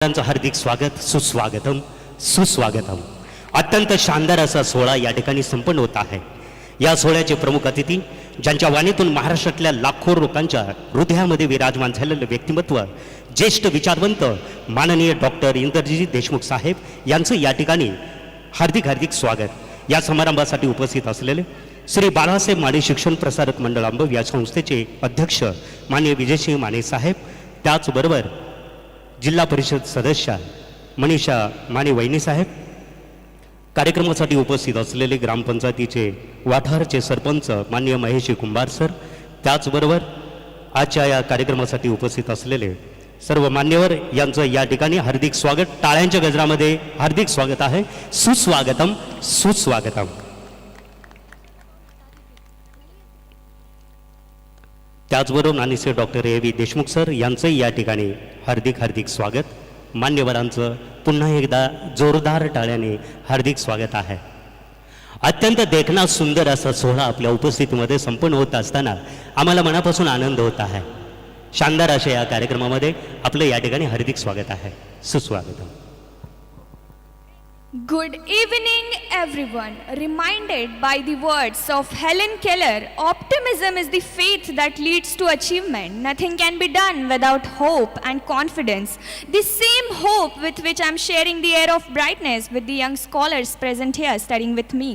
त्यांचं हार्दिक स्वागत, सुस्वागतम सुस्वागतम. अत्यंत शानदार असा सोहळा या ठिकाणी संपन्न होत आहे. या सोहळ्याचे प्रमुख अतिथी, ज्यांच्या वाणीतून महाराष्ट्रातल्या लाखो लोकांच्या हृदयामध्ये विराजमान झालेलं व्यक्तिमत्व, ज्येष्ठ विचारवंत माननीय डॉक्टर इंद्रजीत देशमुख साहेब यांचं या ठिकाणी हार्दिक हार्दिक स्वागत. या समारंभासाठी उपस्थित असलेले श्री बाळासाहेब माने शिक्षण प्रसारक मंडळ अंबव या संस्थेचे अध्यक्ष माननीय विजयसिंह माने साहेब, त्याचबरोबर जिल्हा परिषद सदस्य मनीषा माने वहिनी साहेब, कार्यक्रमासाठी उपस्थित असलेले ग्रामपंचायतीचे वाठारचे सरपंच माननीय महेश कुंभार सर, त्याचबरोबर आजच्या या कार्यक्रमासाठी उपस्थित असलेले सर्व मान्यवर यांचं या ठिकाणी हार्दिक स्वागत. टाळ्यांच्या गजरामध्ये हार्दिक स्वागत आहे. सुस्वागतम सुस्वागतम. त्याचबरोबर माननीय डॉक्टर ए.व्ही. देशमुख सर यांचंही या ठिकाणी हार्दिक हार्दिक स्वागत. मान्यवरांचं पुन्हा एकदा जोरदार टाळ्याने हार्दिक स्वागत आहे. अत्यंत देखणा सुंदर असा सोहळा आपल्या उपस्थितीमध्ये संपन्न होत असताना आम्हाला मनापासून आनंद होत आहे. शानदार अशा या कार्यक्रमामध्ये आपलं या ठिकाणी हार्दिक स्वागत आहे. सुस्वागत. Good evening, everyone. Reminded by the words of Helen Keller, optimism is the faith that leads to achievement. Nothing can be done without hope and confidence. The same hope with which I am sharing the air of brightness with the young scholars present here studying with me.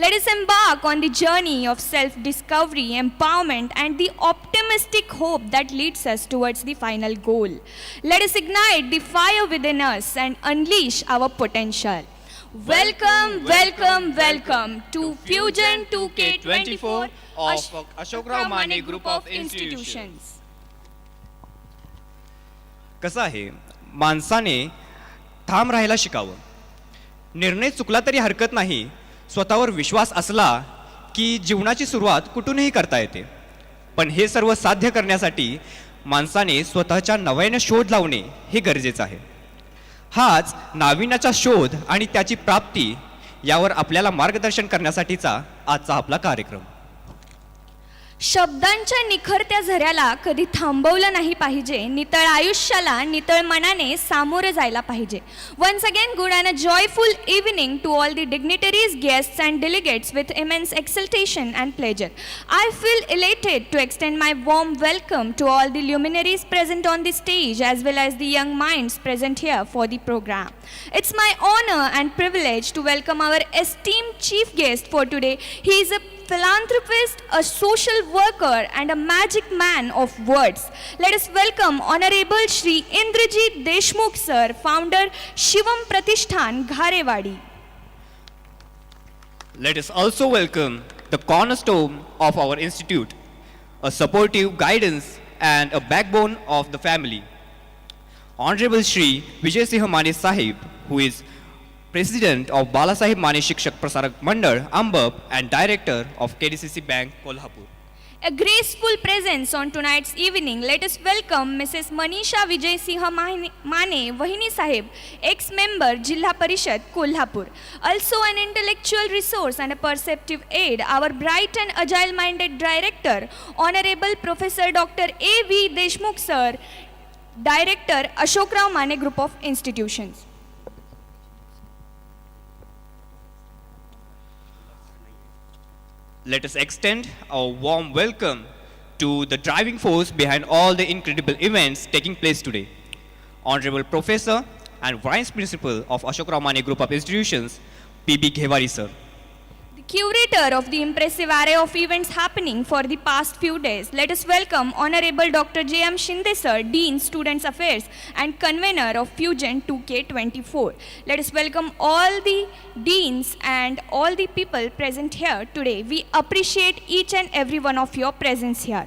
Let us embark on the journey of self-discovery, empowerment, and the optimistic hope that leads us towards the final goal. Let us ignite the fire within us and unleash our potential. Welcome, welcome, welcome to Fusion 2K24 of Ashokrao Mane Group of Institutions. कसं आहे, माणसाने ठाम राहायला शिकावं. निर्णय चुकला तरी हरकत नाही. स्वतःवर विश्वास असला की जीवनाची सुरुवात कुठूनही करता येते. पण हे सर्व साध्य करण्यासाठी माणसाने स्वतःच्या नव्याने शोध लावणे हे गरजेचं आहे. हाच नाविन्याचा शोध आणि त्याची प्राप्ती यावर आपल्याला मार्गदर्शन करण्यासाठीचा आजचा आपला कार्यक्रम. शब्दांच्या निखरत्या झऱ्याला कधी थांबवलं नाही पाहिजे. नितळ आयुष्याला नितळ मनाने सामोरं जायला पाहिजे. Once again good and a joyful evening to all the dignitaries, guests and delegates with immense exaltation and pleasure. I feel elated to extend my warm welcome to all the luminaries present on the stage as well as the young minds present here for the program. It's my honor and privilege to welcome our esteemed chief guest for today. He is a philanthropist, a social worker and a magic man of words. Let us welcome Honorable Shri Indrajit Deshmukh sir, founder Shivam Pratishthan, Gharewadi. Let us also welcome the cornerstone of our institute, a supportive guidance and a backbone of the family, Honorable Shri Vijay Mane Sahib, who is President of Balasaheb Mane Shikshak Prasarak Mandal Ambab and Director of KDCC Bank Kolhapur. A graceful presence on tonight's evening. Let us welcome Mrs. Manisha Vijay Mane Vahini Sahib, ex-member Jilha Parishad Kolhapur. Also an intellectual resource and a perceptive aid, our bright and agile-minded director, Honorable Professor Dr. A.V. Deshmukh sir, Director, Ashokrav Mane Group of Institutions. Let us extend our warm welcome to the driving force behind all the incredible events taking place today, Honorable Professor and Vice Principal of Ashokrav Mane Group of Institutions, P.B. Ghewari sir. The curator of the impressive array of events happening for the past few days. Let us welcome Honorable Dr. J.M. Shinde sir, Dean, Students Affairs and Convener of Fusion 2K24. Let us welcome all the deans and all the people present here today. We appreciate each and every one of your presence here.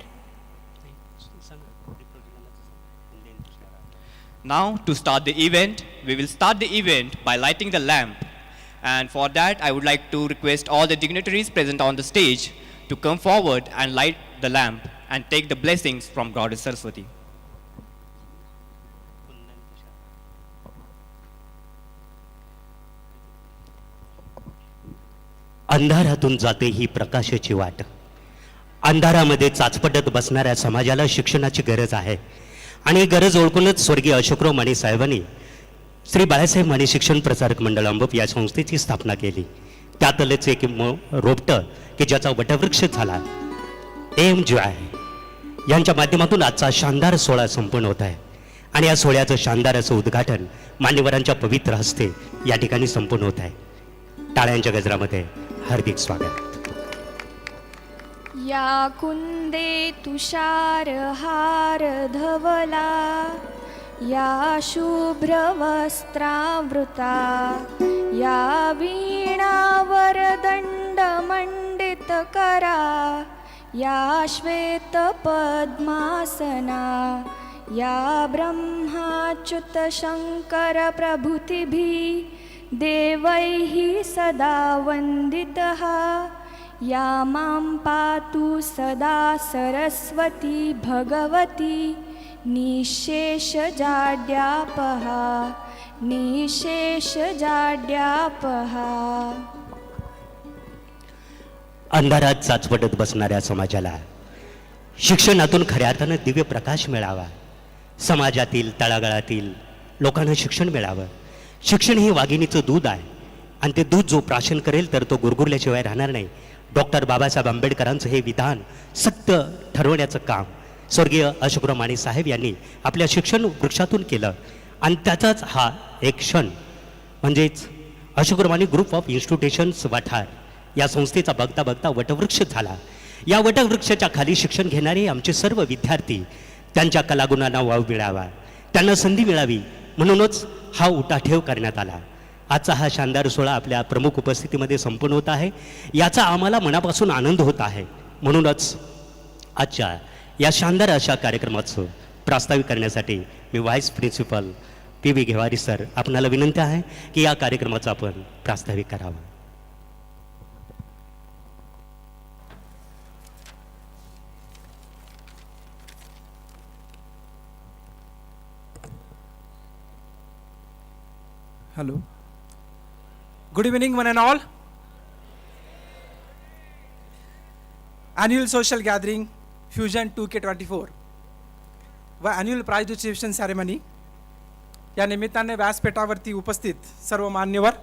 Now to start the event, we will start the event by lighting the lamp. And for that, I would like to request all the dignitaries present on the stage to come forward and light the lamp and take the blessings from Goddess Saraswati. अंधारातून जाते ही प्रकाशाची वाट. अंधारामध्ये चाचपटत बसणाऱ्या समाजाला शिक्षणाची गरज आहे. आणि गरज ओळखूनच स्वर्गीय अशोकराव माने साहेबांनी श्री बाळासाहेब माने शिक्षण प्रसारक मंडळ अंबप या संस्थेची स्थापना केली. त्यातलंच एक रोपटं की ज्याचा वटवृक्ष झाला एम जॉय यांच्या माध्यमातून आजचा शानदार सोहळा संपन्न होत आहे. आणि या सोहळ्याचं शानदार असं उद्घाटन मान्यवरांच्या पवित्र हस्ते या ठिकाणी संपन्न होत आहे. टाळ्यांच्या गजरामध्ये हार्दिक स्वागत. या कुंदे तुषार हार धवला, या शुभ्र वस्त्रावृता, या वीणावर दंड मंडित करा, या श्वेत पद्मासना, या ब्रह्माच्युत शंकर प्रभृतिभिः देवैः सदा वन्दितः, या मां पातु सदा सरस्वती भगवती निशेष जाड्यापहा, निशेष जाड्यापहा. अंधारात चाचपटत बसणाऱ्या समाजाला शिक्षणातून खऱ्या अर्थानं दिव्य प्रकाश मिळावा. समाजातील तळागाळातील लोकांना शिक्षण मिळावं. शिक्षण हे वाघिणीचं दूध आहे आणि ते दूध जो प्राशन करेल तर तो गुरगुरल्याशिवाय राहणार नाही. डॉक्टर बाबासाहेब आंबेडकरांचं हे विधान सत्य ठरवण्याचं काम स्वर्गीय अशोकराव माने साहेब यांनी आपल्या शिक्षण वृक्षातून केलं. आणि त्याचाच हा एक क्षण म्हणजेच Ashokrao Mane group of institutions वाठार या संस्थेचा बघता बघता वटवृक्ष झाला. या वटवृक्षाच्या खाली शिक्षण घेणारे आमचे सर्व विद्यार्थी त्यांच्या कलागुणांना वाव मिळावा, त्यांना संधी मिळावी म्हणूनच हा उठाठेव करण्यात आला. आजचा हा शानदार सोहळा आपल्या प्रमुख उपस्थितीमध्ये संपन्न होत आहे. याचा आम्हाला मनापासून आनंद होत आहे. म्हणूनच आजच्या या शानदार अशा कार्यक्रमाचं प्रास्ताविक करण्यासाठी मी व्हाईस प्रिन्सिपल PV घेवारी सर आपणाला विनंती आहे की या कार्यक्रमाचं आपण प्रास्ताविक करावं. Hello. Good evening, one and all. Annual social gathering, Fusion 2K24 व annual prize distribution ceremony या निमित्ताने व्यासपीठावरती उपस्थित सर्व मान्यवर,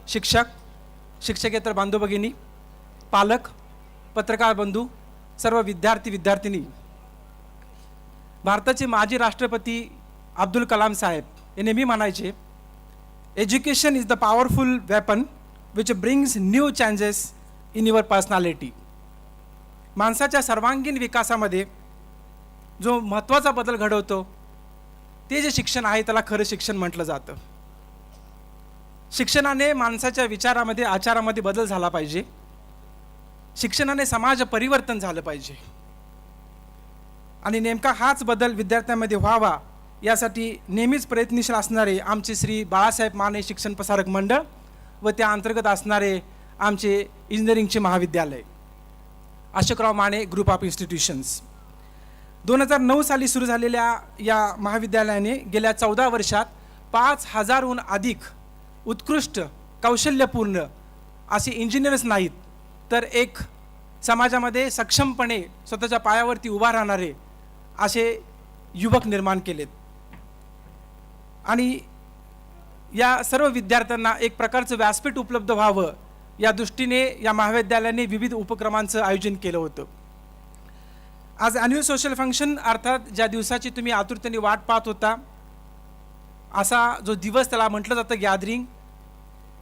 शिक्षक, शिक्षकेतर बांधव भगिनी, पालक, पत्रकार बंधू, सर्व विद्यार्थी, भारताचे माजी राष्ट्रपती अब्दुल कलाम साहेब हे नेहमी म्हणायचे, Education is the powerful weapon which brings new changes in your personality. माणसाच्या सर्वांगीण विकासामध्ये जो महत्त्वाचा बदल घडवतो ते जे शिक्षण आहे त्याला खरं शिक्षण म्हटलं जातं. शिक्षणाने माणसाच्या विचारामध्ये, आचारामध्ये बदल झाला पाहिजे. शिक्षणाने समाज परिवर्तन झालं पाहिजे आणि नेमका हाच बदल विद्यार्थ्यांमध्ये व्हावा यासाठी नेहमीच प्रयत्नशील असणारे आमचे श्री बाळासाहेब माने शिक्षण प्रसारक मंडळ व त्या अंतर्गत असणारे आमचे इंजिनिअरिंगचे महाविद्यालय Ashokrao Mane group of institutions. 2009 साली सुरू झालेल्या या महाविद्यालयाने गेल्या 14 वर्षात 5000हून अधिक उत्कृष्ट कौशल्यपूर्ण असे इंजिनियर्स नाहीत तर एक समाजामध्ये सक्षमपणे स्वतःच्या पायावरती उभा राहणारे असे युवक निर्माण केलेत. आणि या सर्व विद्यार्थ्यांना एक प्रकारचं व्यासपीठ उपलब्ध व्हावं या दृष्टीने या महाविद्यालयाने विविध उपक्रमांचं आयोजन केलं होतं. आज ॲन्युअल सोशल फंक्शन अर्थात ज्या दिवसाची तुम्ही आतुरतेने वाट पाहत होता असा जो दिवस त्याला म्हटलं जातं गॅदरिंग.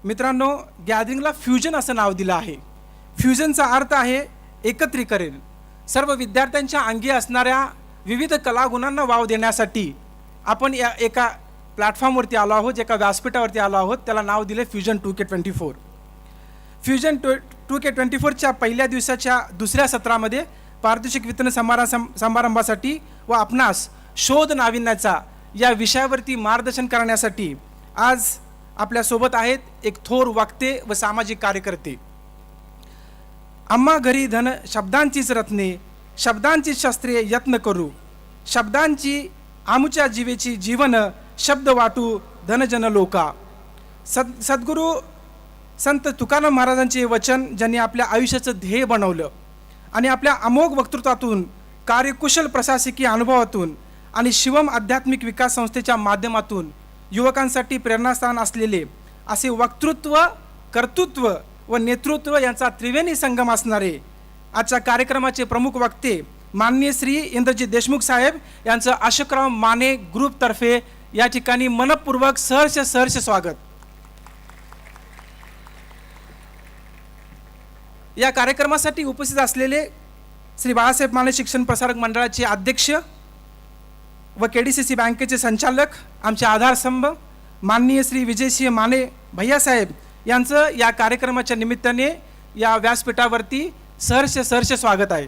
मित्रांनो, गॅदरिंगला फ्युजन असं नाव दिलं आहे. फ्युजनचा अर्थ आहे एकत्रीकरण. सर्व विद्यार्थ्यांच्या अंगी असणाऱ्या विविध कलागुणांना वाव देण्यासाठी आपण या एका प्लॅटफॉर्मवरती आलो आहोत, एका व्यासपीठावरती आलो आहोत. त्याला नाव दिले फ्युजन 2K24. फ्युजन 2K24च्या पहिल्या दिवसाच्या दुसऱ्या सत्रामध्ये पारितोषिक वितरण समारंभासाठी व आपणास शोध नाविन्याचा या विषयावरती मार्गदर्शन करण्यासाठी आज आपल्यासोबत आहेत एक थोर वक्ते व सामाजिक कार्यकर्ते. आम्हा घरी धन शब्दांचीच रत्ने, शब्दांची शस्त्रे यत्न करू, शब्दांची आमुच्या जीवेची जीवन, शब्द वाटू धनजन लोका. सद्गुरू संत तुकाराम महाराजांचे वचन ज्यांनी आपल्या आयुष्याचं ध्येय बनवलं आणि आपल्या अमोघ वक्तृत्वातून, कार्यकुशल प्रशासकीय अनुभवातून आणि शिवम आध्यात्मिक विकास संस्थेच्या माध्यमातून युवकांसाठी प्रेरणास्थान असलेले असे वक्तृत्व, कर्तृत्व व नेतृत्व यांचा त्रिवेणी संगम असणारे आजच्या कार्यक्रमाचे प्रमुख वक्ते माननीय श्री इंद्रजीत देशमुख साहेब यांचं अशोकराव माने ग्रुपतर्फे या ठिकाणी मनपूर्वक सहर्ष स्वागत. या कार्यक्रमासाठी उपस्थित असलेले श्री बाळासाहेब माने शिक्षण प्रसारक मंडळाचे अध्यक्ष व KDCC बँकेचे संचालक, आमचे आधारस्तंभ माननीय श्री विजयसिंह माने भैयासाहेब यांचं या कार्यक्रमाच्या निमित्ताने या व्यासपीठावरती सहर्ष स्वागत आहे.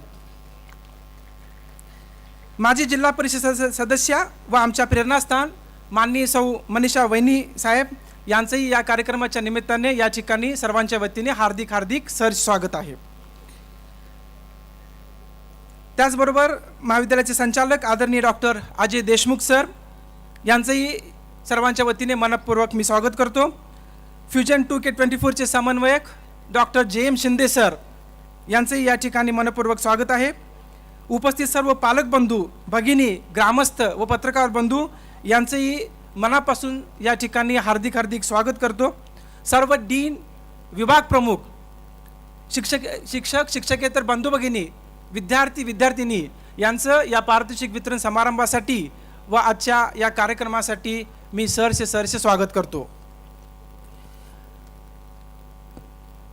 माजी जिल्हा परिषद सदस्य व आमच्या प्रेरणास्थान माननीय सौ मनीषा वैनी साहेब यांचंही या कार्यक्रमाच्या निमित्ताने या ठिकाणी सर्वांच्या वतीने हार्दिक सहर्ष स्वागत आहे. त्याचबरोबर महाविद्यालयाचे संचालक आदरणीय डॉक्टर अजय देशमुख सर यांचंही सर्वांच्या वतीने मनपूर्वक मी स्वागत करतो. फ्युजन 2K24चे समन्वयक डॉक्टर JM शिंदे सर यांचंही या ठिकाणी मनपूर्वक स्वागत आहे. उपस्थित सर्व पालक बंधू, भगिनी, ग्रामस्थ व पत्रकार बंधू यांचंही मनापासून या ठिकाणी हार्दिक स्वागत करतो. सर्व डीन, विभाग प्रमुख, शिक्षकेतर बंधू भगिनी, विद्यार्थी-विद्यार्थिनी यांचं या पारितोषिक वितरण समारंभासाठी व आजच्या या कार्यक्रमासाठी मी सहर्ष स्वागत करतो.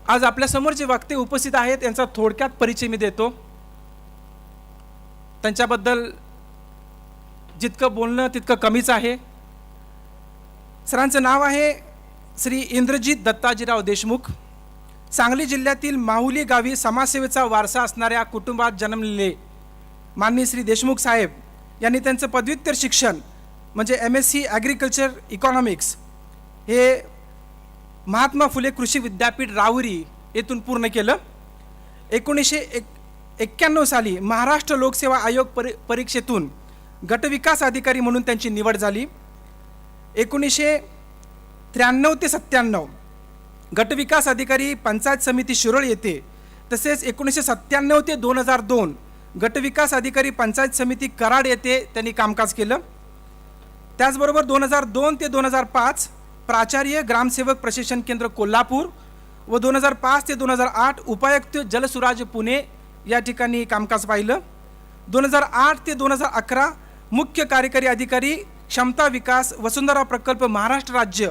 आज आपल्यासमोर जे वक्ते उपस्थित आहेत यांचा थोडक्यात परिचय मी देतो. त्यांच्याबद्दल जितकं बोलणं तितकं कमीच आहे. सरांचं नाव आहे श्री इंद्रजीत दत्ताजीराव देशमुख. सांगली जिल्ह्यातील माहुली गावी समाजसेवेचा वारसा असणाऱ्या कुटुंबात जन्मलेले माननीय श्री देशमुख साहेब यांनी त्यांचं पदव्युत्तर शिक्षण म्हणजे MSc ॲग्रिकल्चर इकॉनॉमिक्स हे महात्मा फुले कृषी विद्यापीठ राहुरी येथून पूर्ण केलं. 1991 साली महाराष्ट्र लोकसेवा आयोग परीक्षेतून गटविकास अधिकारी म्हणून त्यांची निवड झाली. 1993 ते 97 गटविकास अधिकारी पंचायत समिती शिरोळ येथे, तसेच 1997 ते 2002 गटविकास अधिकारी पंचायत समिती कराड येथे त्यांनी कामकाज केलं. त्याचबरोबर 2002 ते 2005 प्राचार्य ग्रामसेवक प्रशिक्षण केंद्र कोल्हापूर व 2005 ते 2008 उपायुक्त जलसुराज पुणे या ठिकाणी कामकाज पाहिलं. 2008 ते 2011 मुख्य कार्यकारी अधिकारी क्षमता विकास वसुंधरा प्रकल्प महाराष्ट्र राज्य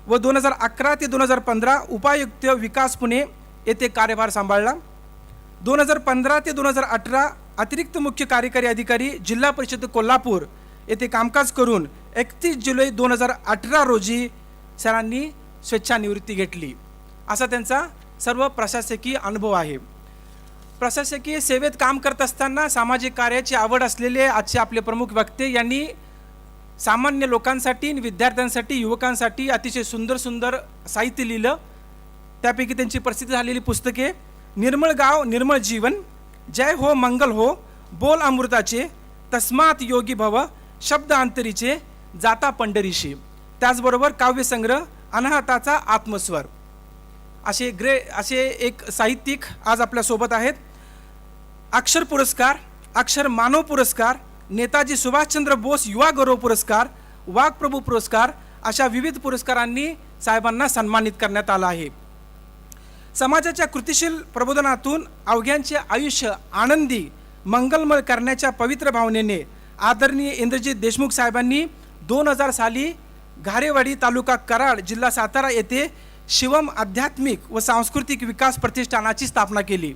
व 2011 ते 2015 उपायुक्त विकास पुणे येथे कार्यभार सांभाळला. 2015 ते 2018 अतिरिक्त मुख्य कार्यकारी अधिकारी जिल्हा परिषद कोल्हापूर येथे कामकाज करून 31 जुलै 2018 रोजी सरांनी स्वेच्छानिवृत्ती घेतली. असा त्यांचा सर्व प्रशासकीय अनुभव आहे. प्रशासकीय सेवेत काम करत असताना सामाजिक कार्याची आवड असलेले आजचे आपले प्रमुख वक्ते यांनी सामान्य लोकांसाठी, विद्यार्थ्यांसाठी, युवकांसाठी अतिशय सुंदर साहित्य लिहिलं. त्यापैकी त्यांची प्रसिद्ध झालेली पुस्तके निर्मळ गाव निर्मळ जीवन, जय हो मंगल हो, बोल अमृताचे, तस्मात योगी भव, शब्द अंतरीचे, जाता पंढरीशी, त्याचबरोबर काव्यसंग्रह अनाहताचा आत्मस्वर असे एक साहित्यिक आज आपल्यासोबत आहेत. अक्षर पुरस्कार, अक्षर मानव पुरस्कार, नेताजी सुभाषचंद्र बोस युवा गौरव पुरस्कार, वाघप्रभू पुरस्कार अशा विविध पुरस्कारांनी साहेबांना सन्मानित करण्यात आलं आहे. समाजाच्या कृतिशील प्रबोधनातून अवघ्यांचे आयुष्य आनंदी मंगलमय करण्याच्या पवित्र भावनेने आदरणीय इंद्रजीत देशमुख साहेबांनी 2000 साली घारेवाडी तालुका कराड जिल्हा सातारा येथे शिवम आध्यात्मिक व सांस्कृतिक विकास प्रतिष्ठानाची स्थापना केली.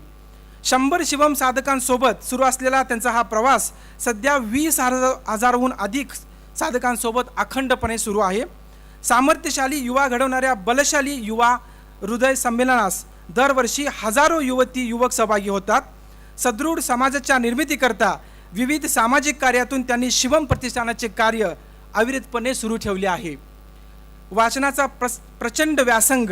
100 शिवम साधकांसोबत सुरू असलेला त्यांचा हा प्रवास सध्या 20,000हून अधिक साधकांसोबत अखंडपणे सुरू आहे. सामर्थ्यशाली युवा घडवणाऱ्या बलशाली युवा हृदय संमेलनास दरवर्षी हजारो युवती युवक सहभागी होतात. सदृढ समाजाच्या निर्मितीकरता विविध सामाजिक कार्यातून त्यांनी शिवम प्रतिष्ठानाचे कार्य अविरतपणे सुरू ठेवले आहे. वाचनाचा प्रचंड व्यासंग,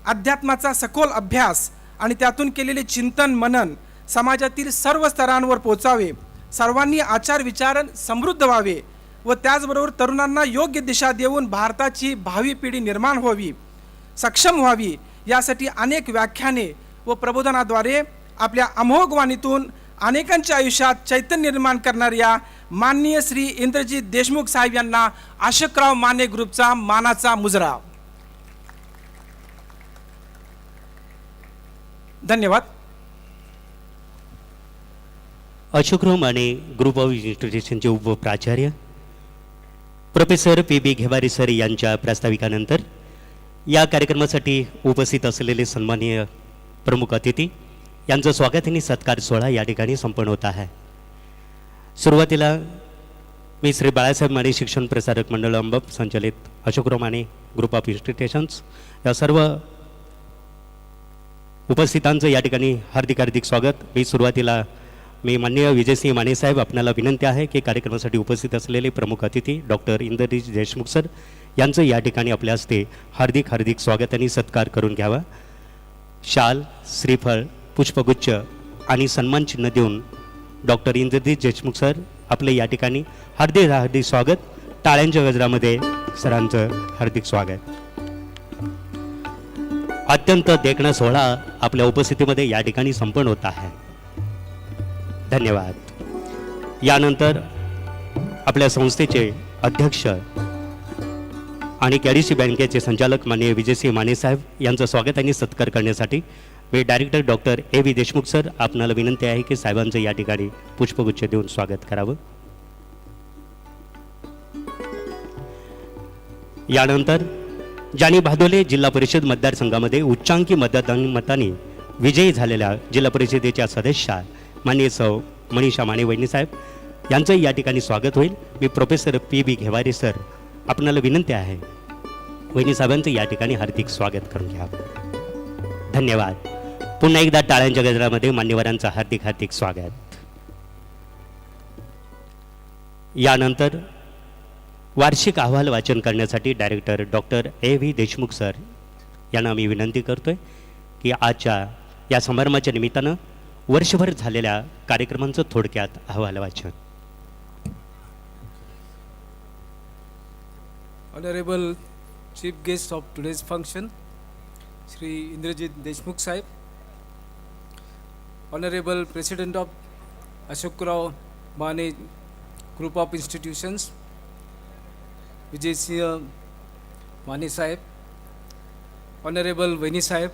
अध्यात्माचा सखोल अभ्यास आणि त्यातून केलेले चिंतन मनन समाजातील सर्व स्तरांवर पोचावे, सर्वांनी आचार विचार समृद्ध व्हावे व त्याचबरोबर तरुणांना योग्य दिशा देऊन भारताची भावी पिढी निर्माण व्हावी, सक्षम व्हावी यासाठी अनेक व्याख्याने व प्रबोधनाद्वारे आपल्या अमोघ वाणीतून अनेकांच्या आयुष्यात चैतन्य निर्माण करणाऱ्या माननीय श्री इंद्रजित देशमुख साहेब यांना अशोकराव माने ग्रुपचा मानाचा मुजरा. धन्यवाद. अशोकराव माने ग्रुप ऑफ इन्स्टिट्यूशनचे उपप्राचार्य प्रोफेसर पी.बी. घेवारे सर यांच्या प्रास्ताविकानंतर या कार्यक्रमासाठी उपस्थित असलेले सन्माननीय प्रमुख अतिथी यांचं स्वागत आणि सत्कार सोहळा या ठिकाणी संपन्न होत आहे. सुरुवातीला मी श्री बाळासाहेब माने शिक्षण प्रसारक मंडळ अंबप संचालित Ashokrao Mane group of institutions या सर्व उपस्थितांचं या ठिकाणी हार्दिक स्वागत. सुरुवातीला मी माननीय विजयसिंह माने साहेब आपणाला विनंती आहे की कार्यक्रमासाठी उपस्थित असलेले प्रमुख अतिथी डॉक्टर इंद्रजित देशमुख सर यांचं या ठिकाणी आपल्या हस्ते हार्दिक स्वागत आणि सत्कार करून घ्यावा. शाल, श्रीफळ, पुष्पगुच्छ आणि सन्मान चिन्ह देऊन डॉक्टर इंद्रजित देशमुख सर आपले या ठिकाणी हार्दिक स्वागत. टाळ्यांच्या गजरामध्ये सरांचं हार्दिक स्वागत. अत्यंत देखणा सोहळा आपल्या उपस्थितीमध्ये या ठिकाणी संपन्न होत आहे. धन्यवाद. यानंतर आपल्या संस्थेचे अध्यक्ष आणि कॅडिसी बँकेचे संचालक माननीय विजयसिंह माने साहेब यांचं स्वागत आणि सत्कार करण्यासाठी मी डायरेक्टर डॉक्टर ए.व्ही. देशमुख सर आपणाला विनंती आहे की साहेबांचं या ठिकाणी पुष्पगुच्छ देऊन स्वागत करावं. यानंतर जानी भादोले जिल्हा परिषद मतदारसंघामध्ये उच्चांकी मतांनी विजयी झालेल्या जिल्हा परिषदेच्या सदस्या माननीय सौ मनीषा माने वहिनी साहेब यांचं या ठिकाणी स्वागत होईल. मी प्रोफेसर पी.बी. घेवारे सर आपणाला विनंती आहे वहिनी साहेबांचं या ठिकाणी हार्दिक स्वागत करून घ्यावं. धन्यवाद. पुन्हा एकदा टाळ्यांच्या गजरामध्ये मान्यवरांचं हार्दिक स्वागत. यानंतर वार्षिक अहवाल वाचन करण्यासाठी डायरेक्टर डॉक्टर ए.व्ही. देशमुख सर यांना मी विनंती करतोय की आजच्या या समारंभाच्या निमित्तानं वर्षभर झालेल्या कार्यक्रमांचं थोडक्यात अहवाल वाचन. Honorable Chief Guest of today's function, Shri Indrajit Deshmukh Sahib, Honorable President of Ashokrao Mane Group of Institutions, Vijay Singh Mane Sahib, Honorable Vaini Sahib,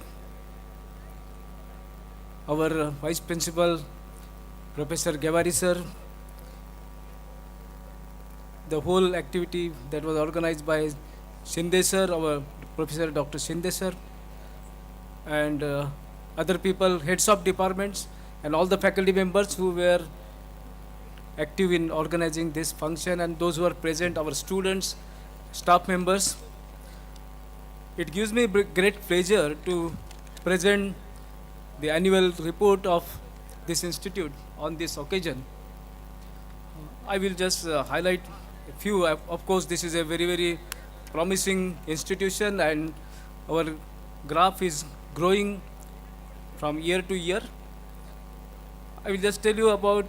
our Vice Principal Professor Gevari Sir, the whole activity that was organized by Shinde Sir, our Professor Dr. Shinde Sir, and other people, heads of departments, and all the faculty members who were active in organizing this function, and those who are present, our students, staff members. It gives me great pleasure to present the annual report of this institute on this occasion. I will just highlight a few. Of course, this is a very promising institution, and our graph is growing from year to year. I will just tell you about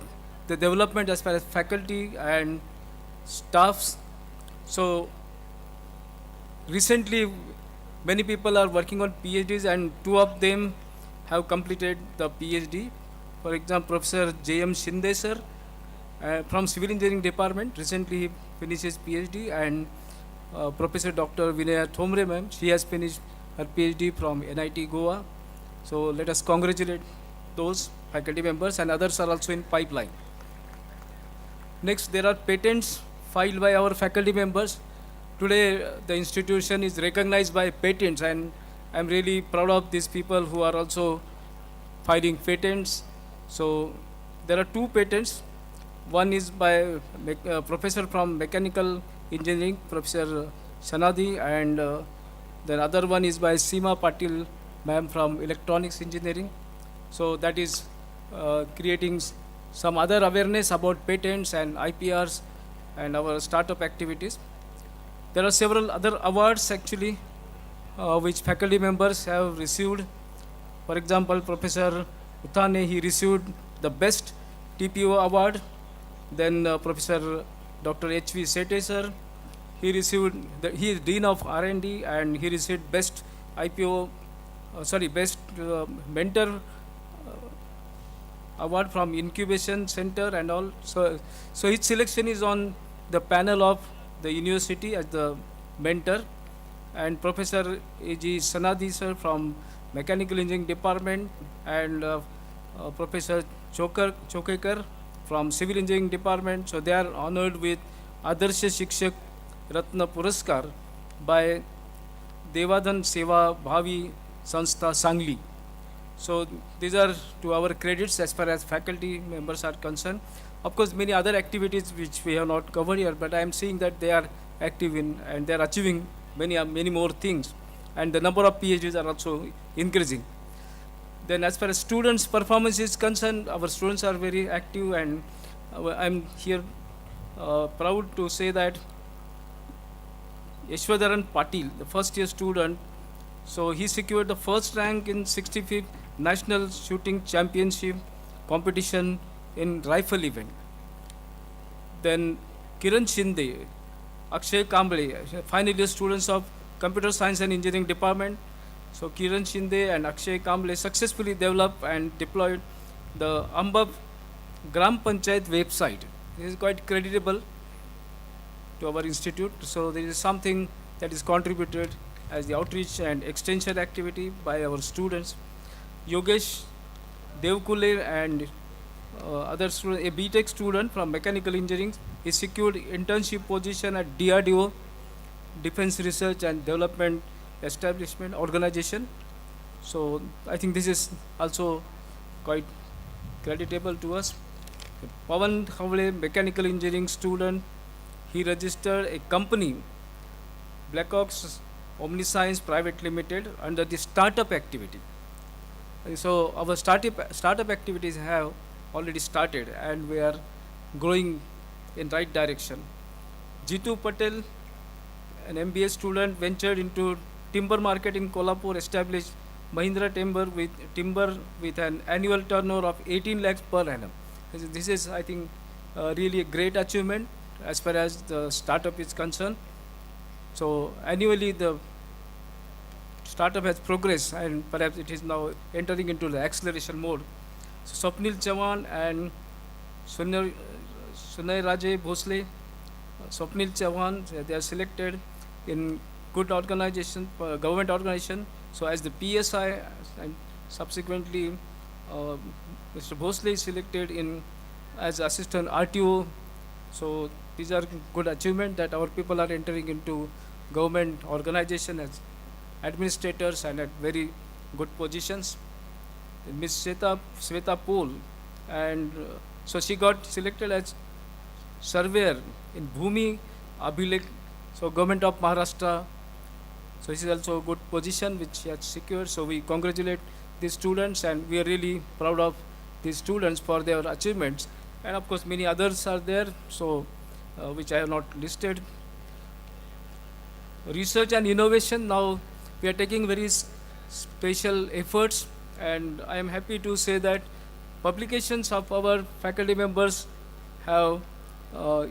the development as far as faculty and staffs. So recently many people are working on PhDs, and two of them have completed the PhD. For example, Professor J.M. Shinde sir from Civil Engineering Department, recently he finished his PhD, and Professor Dr. Vinaya Thomre ma'am, she has finished her PhD from NIT Goa. So let us congratulate those faculty members, and others are also in pipeline. Next, there are patents filed by our faculty members. Today the institution is recognized by patents, and I'm really proud of these people who are also filing patents. So there are two patents. One is by professor from mechanical engineering, Professor Sanadi, and the other one is by Seema Patil ma'am from electronics engineering. So that is creating some other awareness about patents and IPRs and our startup activities. There are several other awards actually which faculty members have received. For example, Professor Uthane, he received the best TPO award. Then Professor Dr. H.V. Sete sir, he received, he is Dean of R&D, and he received best IPO, best mentor award from Incubation Center and all. So his selection is on the panel of the university as the mentor, and Professor A.G. Sanadi sir from Mechanical Engineering Department, and Professor Chokekar from Civil Engineering Department. So they are honored with Adarsha Shikshak Ratna Puraskar by Devadhan Seva Bhavi Sanstha Sangli. So these are to our credits as far as faculty members are concerned. Of course, many other activities which we have not covered here, but I am seeing that they are active in and they are achieving many more things, and the number of PhDs are also increasing. Then as far as students' performance is concerned, our students are very active, and I'm here proud to say that Yashwadaran Patil, the first year student, so he secured the first rank in 65th National Shooting Championship competition in rifle event. Then Kiran Shinde, Akshay Kamble, final year students of Computer Science and Engineering Department. So Kiran Shinde and Akshay Kamble successfully developed and deployed the Ambab Gram Panchayat website. This is quite creditable to our institute. So this is something that is contributed as the outreach and extension activity by our students. Yogesh Devkule and other student, a BTech student from Mechanical Engineering, he secured internship position at DRDO, Defense Research and Development Establishment Organization. So I think this is also quite creditable to us. Pawan Khawale, Mechanical Engineering student, he registered a company, Blackhawks Omniscience Private Limited, under the startup activity. So our startup activities have already started, and we are growing in right direction. Jitu Patel, an MBA student, ventured into timber market in Kolhapur, established Mahindra Timber with an annual turnover of 18 lakhs per annum. This is, I think, really a great achievement as far as the startup is concerned. So annually the startup has progressed, and perhaps it is now entering into the acceleration mode. So Swapnil Chavan and Sunay Raje Bhosle, Swapnil Chavan, they are selected in good organization, government organization. So as the PSI, and subsequently Mr. Bhosle is selected in as assistant RTO. So these are good achievements that our people are entering into government organization as administrators and at very good positions. Ms. Sweta Pool, and so she got selected as surveyor in Bhumi Abhilekh, so government of Maharashtra. So this is also a good position which she has secured. So we congratulate these students, and we are really proud of these students for their achievements. And of course many others are there, so which I have not listed. Research and innovation, now we are taking very special efforts, and I am happy to say that publications of our faculty members have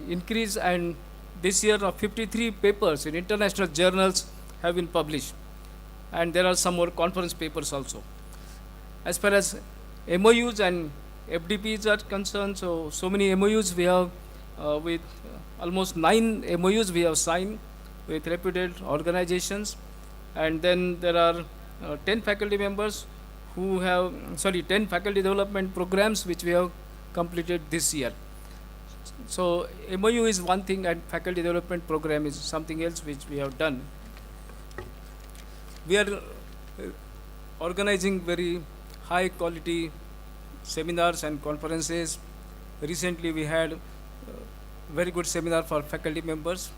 increased, and this year 53 papers in international journals have been published, and there are some more conference papers also. As far as MOUs and FDPs are concerned, so many MOUs we have with almost 9 MOUs we have signed with reputed organizations, and then there are 10 faculty members who have 10 faculty development programs which we have completed this year. So MOU is one thing, and faculty development program is something else which we have done. We are organizing very high quality seminars and conferences. Recently we had very good seminar for faculty members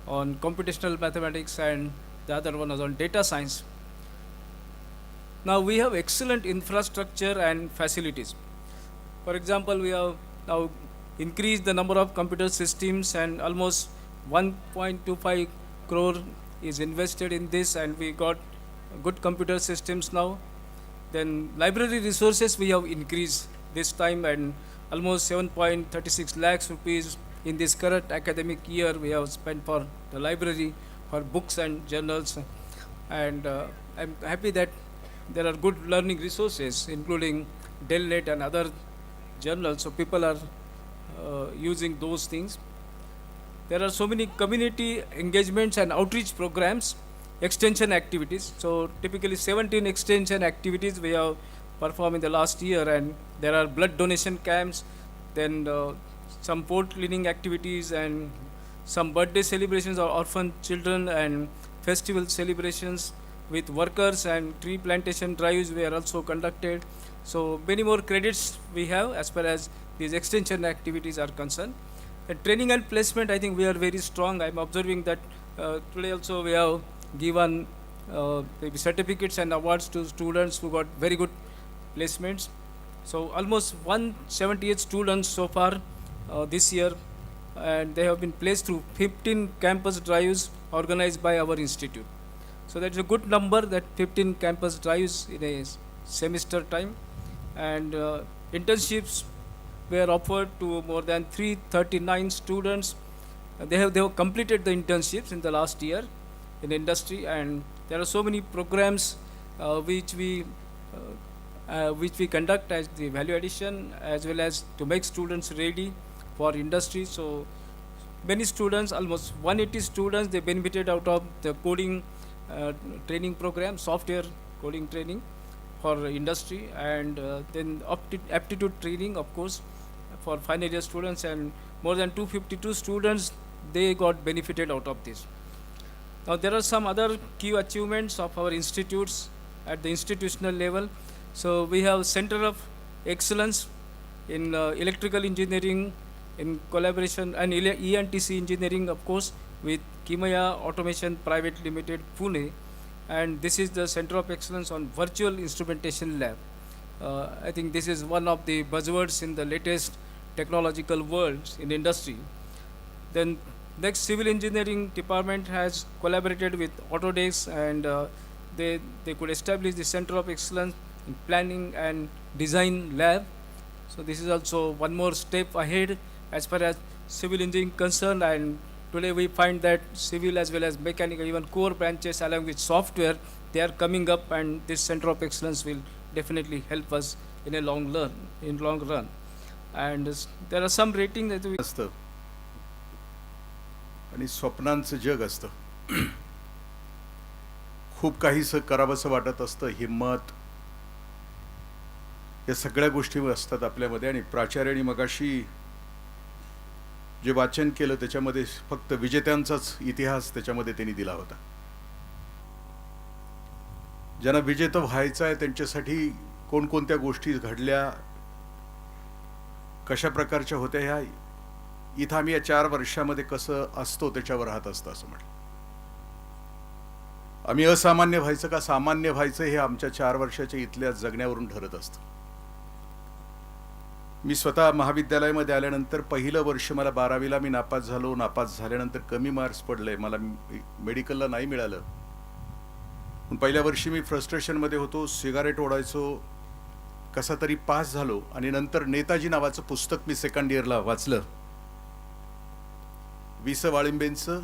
on computational mathematics, and the other one was on data science. Now we have excellent infrastructure and facilities. For example, we have now increased the number of computer systems, and almost 1.25 crore is invested in this, and we got good computer systems now. Then library resources we have increased this time, and almost 7.36 lakhs rupees in this current academic year we have spent for the library, for books and journals. And I'm happy that there are good learning resources, including Delnet and other journals, so people are using those things. There are so many community engagements and outreach programs, extension activities. So typically 17 extension activities we have performed in the last year, and there are blood donation camps, then some port cleaning activities, and some birthday celebrations of orphan children, and festival celebrations with workers, and tree plantation drives were also conducted. So many more credits we have as far as these extension activities are concerned. And training and placement, I think we are very strong. I'm observing that today also we have given maybe certificates and awards to students who got very good placements. So almost 178 students so far this year, and they have been placed through 15 campus drives organized by our institute. So that's a good number, that 15 campus drives in a semester time. And internships were offered to more than 339 students. They have completed the internships in the last year in industry, and there are so many programs which we conduct as the value addition, as well as to make students ready for industry. So many students, almost 180 students, they benefited out of the coding training program, software coding training for industry, and then aptitude training, of course, for final year students, and more than 252 students, they got benefited out of this. Now there are some other key achievements of our institutes at the institutional level. So we have Center of Excellence in electrical engineering in collaboration, and ENTC engineering, of course, with Kimaya Automation Private Limited, Pune. And this is the Center of Excellence on Virtual Instrumentation Lab. I think this is one of the buzzwords in the latest technological world in industry. Then next, Civil Engineering Department has collaborated with Autodesk, and they could establish the Center of Excellence in Planning and Design Lab. So this is also one more step ahead as far as civil engineering concerned, and today we find that civil as well as mechanical, even core branches along with software, they are coming up, and this Center of Excellence will definitely help us in a long run. And there are some rating that we असतं आणि स्वप्नांचं जग असतं. खूप काहीसं करावंसं वाटत असतं, हिम्मत, या सगळ्या गोष्टी असतात आपल्यामध्ये. आणि प्राचार्यांनी मगाशी जे वाचन केलं त्याच्यामध्ये फक्त विजेत्यांचाच इतिहास त्याच्यामध्ये त्यांनी दिला होता. ज्यांना विजेतं व्हायचं आहे त्यांच्यासाठी कोणकोणत्या गोष्टी घडल्या, कशा प्रकारच्या होत्या, ह्या इथं आम्ही या 4 वर्षामध्ये कसं असतो त्याच्यावर राहत असतं असं म्हटलं. आम्ही असामान्य व्हायचं का सामान्य व्हायचं हे आमच्या 4 वर्षाच्या इथल्या जगण्यावरून ठरत असतं. मी स्वतः महाविद्यालयामध्ये आल्यानंतर पहिलं वर्ष मला 12वीला मी नापास झालो. नापास झाल्यानंतर कमी मार्क्स पडले, मला मेडिकलला नाही मिळालं. पण पहिल्या वर्षी मी फ्रस्ट्रेशनमध्ये होतो, सिगारेट ओढायचो, कसा तरी पास झालो. आणि नंतर नेताजी नावाचं पुस्तक मी सेकंड इयरला वाचलं, वि.स. वाळिंबेंचं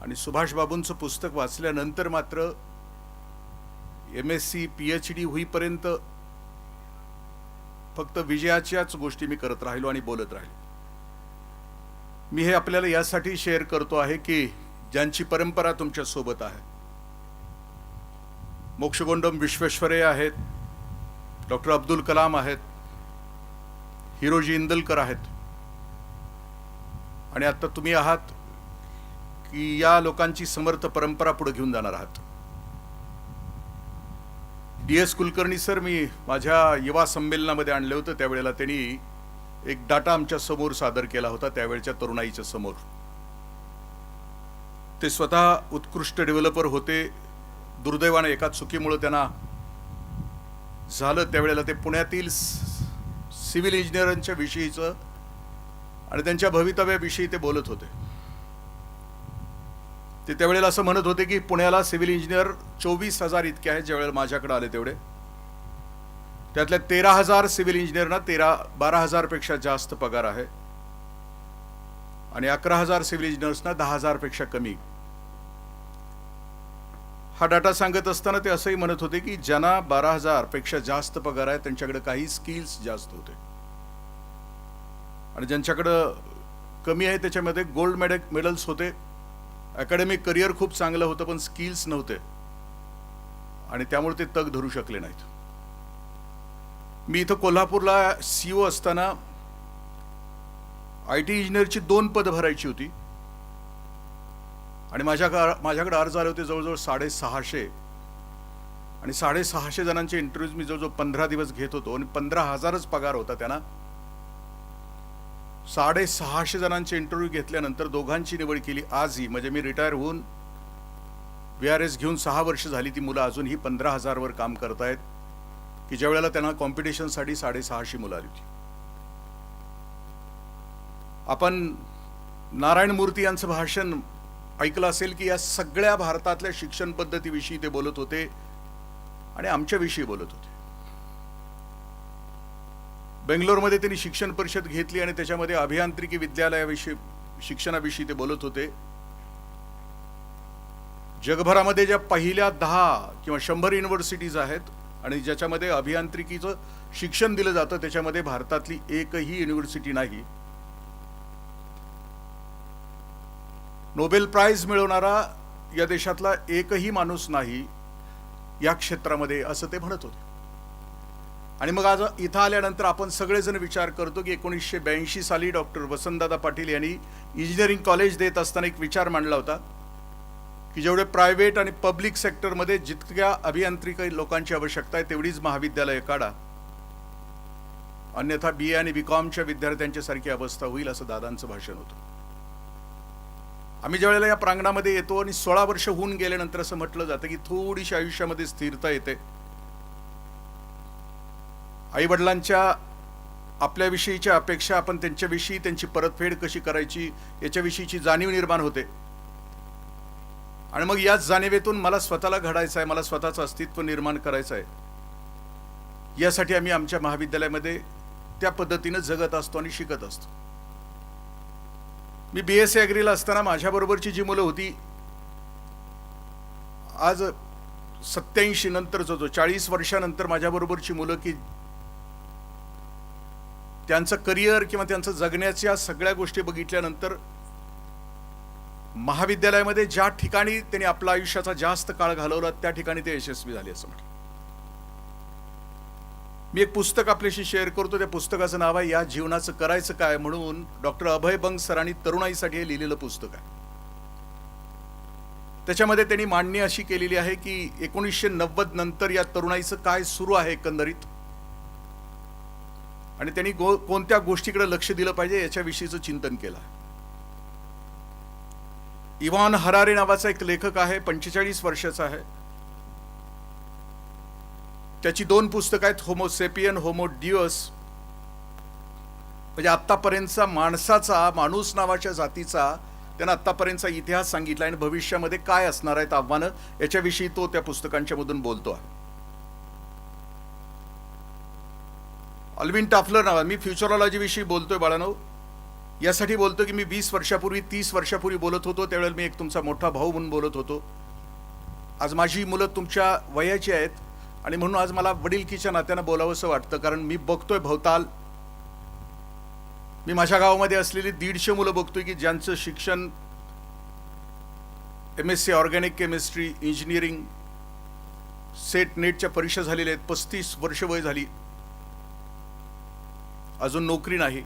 आणि सुभाष बाबूंचं पुस्तक वाचल्यानंतर मात्र MSc PhD होईपर्यंत फक्त विजयाच्याच गोष्टी मी करत राहिलो आणि बोलत राहिलो. मी हे आपल्याला यासाठी शेअर करतो आहे की ज्यांची परंपरा तुमच्या सोबत आहे, मोक्षगुंडम विश्वेश्वरय्या आहेत, डॉक्टर अब्दुल कलाम आहेत, हिरोजी इंदलकर आहेत, आणि आता तुम्ही आहात की या लोकांची समर्थ परंपरा पुढे घेऊन जाणार आहात. DS कुलकर्णी सर मी माझ्या युवा संमेलनामध्ये आणले होते, त्यावेळेला त्यांनी एक डाटा आमच्या समोर सादर केला होता, त्यावेळच्या तरुणाईच्या समोर. ते स्वतः उत्कृष्ट डेव्हलपर होते. दुर्दैवाने एका चुकीमुळे त्यांना झालं. त्यावेळेला ते पुण्यातील सिव्हिल इंजिनिअरांच्या विषयीचं आणि त्यांच्या भवितव्याविषयी ते बोलत होते. ते त्यावेळेला असं म्हणत होते की पुण्याला सिव्हिल इंजिनियर 24,000 इतके आहेत. ज्यावेळेला माझ्याकडे आले तेवढे, त्यातल्या 13,000 सिव्हिल इंजिनियरना 12,000 पेक्षा जास्त पगार आहे, आणि 11,000 सिव्हिल इंजिनियर्सना 10,000 पेक्षा कमी. हा डाटा सांगत असताना ते असंही म्हणत होते की ज्यांना 12,000 पेक्षा जास्त पगार आहे त्यांच्याकडे काही स्किल्स जास्त होते आणि ज्यांच्याकडं कमी आहे त्याच्यामध्ये गोल्ड मेडल्स होते, अकॅडमिक करिअर खूप चांगलं होतं, पण स्किल्स नव्हते आणि त्यामुळे ते तग धरू शकले नाहीत. मी इथं कोल्हापूरला CEO असताना IT इंजिनियरची 2 पदं भरायची होती आणि माझ्याकडे अर्ज आले होते जवळजवळ 650 आणि 650 जणांचे इंटरव्ह्यूज मी जवळजवळ 15 दिवस घेत होतो आणि 15,000च पगार होता त्यांना. 650 जणांचे इंटरव्ह्यू घेतल्यानंतर दोघांची निवड केली आजही, म्हणजे मी रिटायर होऊन VRS घेऊन 6 वर्ष झाली. ती मुलं अजूनही 15,000 वर काम करतायत की ज्या वेळेला त्यांना कॉम्पिटिशनसाठी 650 मुलं आली होती. आपण नारायण मूर्ती यांचं भाषण ऐकलं असेल की या सगळ्या भारतातल्या शिक्षण पद्धतीविषयी ते बोलत होते आणि आमच्याविषयी बोलत होते. बेंगलोरमध्ये त्यांनी शिक्षण परिषद घेतली आणि त्याच्यामध्ये अभियांत्रिकी विद्यालयाविषयी शिक्षणाविषयी ते बोलत होते. जगभरामध्ये ज्या पहिल्या 10 किंवा 100 युनिव्हर्सिटीज आहेत आणि ज्याच्यामध्ये अभियांत्रिकीचं शिक्षण दिलं जातं त्याच्यामध्ये भारतातली एकही युनिव्हर्सिटी नाही. नोबेल प्राइज मिळवणारा या देशातला एकही माणूस नाही या क्षेत्रामध्ये, असं ते म्हणत होते. आणि मग आज इथं आल्यानंतर आपण सगळेजण विचार करतो की 1982 साली डॉक्टर वसंतदादा पाटील यांनी इंजिनिअरिंग कॉलेज देत असताना एक विचार मांडला होता की जेवढे प्रायव्हेट आणि पब्लिक सेक्टरमध्ये जितक्या अभियांत्रिकी लोकांची आवश्यकता आहे तेवढीच महाविद्यालय काढा, अन्यथा BA आणि BComच्या विद्यार्थ्यांच्या सारखी अवस्था होईल, असं दादांचं भाषण होतं. आम्ही ज्या वेळेला या प्रांगणामध्ये येतो आणि 16 वर्ष होऊन गेल्यानंतर असं म्हटलं जातं की थोडीशी आयुष्यामध्ये स्थिरता येते, आई वडिलांच्या आपल्याविषयीच्या अपेक्षा, आपण त्यांच्याविषयी त्यांची परतफेड कशी करायची याच्याविषयीची जाणीव निर्माण होते आणि मग याच जाणीवेतून मला स्वतःला घडायचं आहे, मला स्वतःचं अस्तित्व निर्माण करायचं आहे, यासाठी आम्ही आमच्या महाविद्यालयामध्ये त्या पद्धतीनं जगत असतो आणि शिकत असतो. मी BSc ॲग्रीला असताना माझ्याबरोबरची जी मुलं होती, आज 87 नंतर जो 40 वर्षानंतर माझ्याबरोबरची मुलं की त्यांचं करिअर किंवा त्यांचं जगण्याच्या सगळ्या गोष्टी बघितल्यानंतर महाविद्यालयामध्ये ज्या ठिकाणी त्यांनी आपला आयुष्याचा जास्त काळ घालवला त्या ठिकाणी ते यशस्वी झाले असं म्हटलं. मी एक पुस्तक आपल्याशी शेअर करतो. त्या पुस्तकाचं नाव आहे या जीवनाचं करायचं काय, म्हणून डॉक्टर अभय बंग सरांनी तरुणाईसाठी हे लिहिलेलं पुस्तक आहे. त्याच्यामध्ये त्यांनी मांडणी अशी केलेली आहे की 1990 नंतर या तरुणाईचं काय सुरू आहे एकंदरीत आणि त्यांनी कोणत्या गोष्टीकडे लक्ष दिलं पाहिजे याच्याविषयीचं चिंतन केलं. इव्हॉन हरारे नावाचा एक लेखक आहे, 45 वर्षाचा आहे. त्याची 2 पुस्तकं आहेत, होमो सेपियन, होमो ड्युअस, म्हणजे आत्तापर्यंतचा माणूस नावाच्या जातीचा त्यानं आत्तापर्यंतचा इतिहास सांगितला आणि भविष्यामध्ये काय असणार आहेत आव्हानं याच्याविषयी तो त्या पुस्तकांच्या मधून बोलतो आहे. अल्विन टाफलर नावा, मी फ्युचरॉलॉजी विषयी बोलतोय बाळांनो, यासाठी बोलतो की मी 20 वर्षापूर्वी 30 वर्षापूर्वी बोलत होतो त्यावेळेला मी एक तुमचा मोठा भाऊ म्हणून बोलत होतो. आज माझी मुलं तुमच्या वयाची आहेत आणि म्हणून आज मला वडिलकीच्या नात्यानं बोलावंसं वाटतं, कारण मी बघतोय भवताल. मी माझ्या गावामध्ये असलेली 150 मुलं बघतोय की ज्यांचं शिक्षण MSc organic chemistry, engineering, set नेटच्या परीक्षा झालेल्या आहेत, 35 वर्ष वय झाली, अजून नोकरी नाही,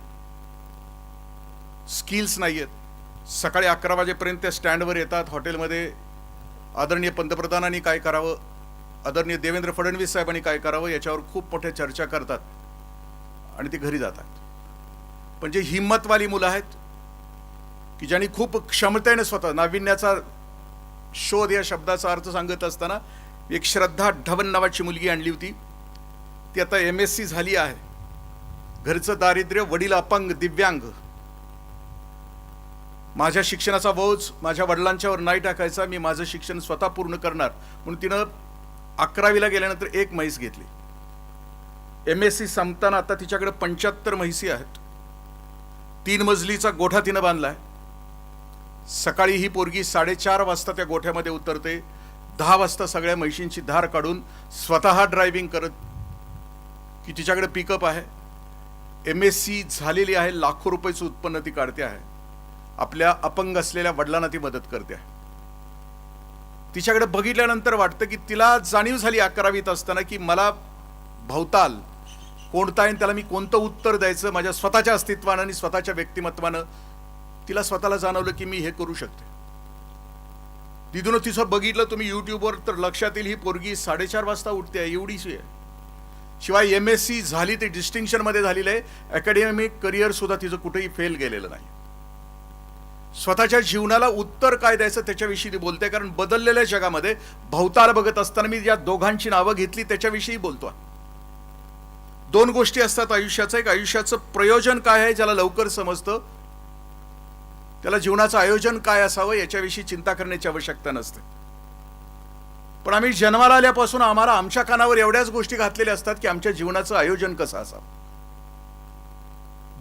स्किल्स नाही आहेत. सकाळी 11 वाजेपर्यंत त्या स्टँडवर येतात हॉटेलमध्ये, आदरणीय पंतप्रधानांनी काय करावं, आदरणीय देवेंद्र फडणवीस साहेबांनी काय करावं याच्यावर खूप मोठ्या चर्चा करतात आणि ते घरी जातात. पण जे हिंमतवाली मुलं आहेत की ज्यांनी खूप क्षमतेने स्वतः नाविन्याचा शोध या शब्दाचा अर्थ सांगत असताना एक श्रद्धा ढवण नावाची मुलगी आणली होती. ती आता MSc झाली आहे. घरचं दारिद्र्य, वडील अपंग, दिव्यांग. माझ्या शिक्षणाचा बोज माझ्या वडिलांच्यावर नाही टाकायचा, मी माझं शिक्षण स्वतः पूर्ण करणार म्हणून तिनं 11वीला गेल्यानंतर एक म्हैस घेतली. MSc संपताना आता तिच्याकडे 75 म्हैसी आहेत. 3 मजलीचा गोठा तिनं बांधलाय. सकाळी ही पोरगी 4:30 वाजता त्या गोठ्यामध्ये उतरते, 10 वाजता सगळ्या म्हैशींची धार काढून स्वतः ड्रायव्हिंग करत, की तिच्याकडे पिकअप आहे, MSc झालेली आहे, लाखो रुपयाचं उत्पन्न ती काढते आहे, आपल्या अपंग असलेल्या वडिलांना ती मदत करते आहे. तिच्याकडे बघितल्यानंतर वाटतं की तिला जाणीव झाली 11वीत असताना की मला भवताल कोणता आहे, त्याला मी कोणतं उत्तर द्यायचं माझ्या स्वतःच्या अस्तित्वानं आणि स्वतःच्या व्यक्तिमत्वानं. तिला स्वतःला जाणवलं की मी हे करू शकते. तिथून तिचं बघितलं तुम्ही यूट्यूबवर तर लक्षात येईल, ही पोरगी 4:30 वाजता उठते आहे, एवढीशी आहे. शिवाय MSc झाली, ते डिस्टिंक्शनमध्ये झालेलं आहे. अकॅडमिक करिअर सुद्धा तिचं कुठेही फेल गेलेलं नाही. स्वतःच्या जीवनाला उत्तर काय द्यायचं त्याच्याविषयी ती बोलते. कारण बदललेल्या जगामध्ये भवताल बघत असताना मी या दोघांची नावं घेतली त्याच्याविषयी बोलतो. 2 गोष्टी असतात आयुष्याचं. एक आयुष्याचं प्रयोजन काय आहे ज्याला लवकर समजतं, त्याला जीवनाचं आयोजन काय असावं याच्याविषयी चिंता करण्याची आवश्यकता नसते. पण आम्ही जन्माला आल्यापासून आम्हाला आमच्या कानावर एवढ्याच गोष्टी घातलेल्या असतात की आमच्या जीवनाचं आयोजन कसं असावं.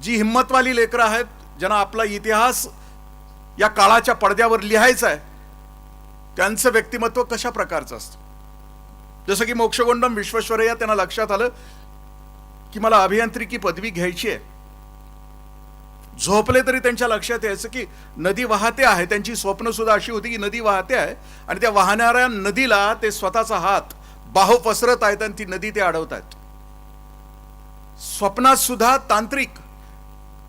जी हिंमतवाली लेकरं आहेत, ज्यांना आपला इतिहास या काळाच्या पडद्यावर लिहायचं आहे, त्यांचं व्यक्तिमत्व कशा प्रकारचं असतं. जसं की मोक्षगुंडम विश्वेश्वरय्या, त्यांना लक्षात आलं की मला अभियांत्रिकी पदवी घ्यायची आहे. झोपले तरी त्यांच्या लक्षात यायचं की नदी वाहते आहे. त्यांची स्वप्न सुद्धा अशी होती की नदी वाहते आहे आणि त्या वाहणाऱ्या नदीला ते स्वतःचा हात बाहू पसरत आहेत आणि ती नदी ते अडवत आहेत. स्वप्नात सुद्धा तांत्रिक,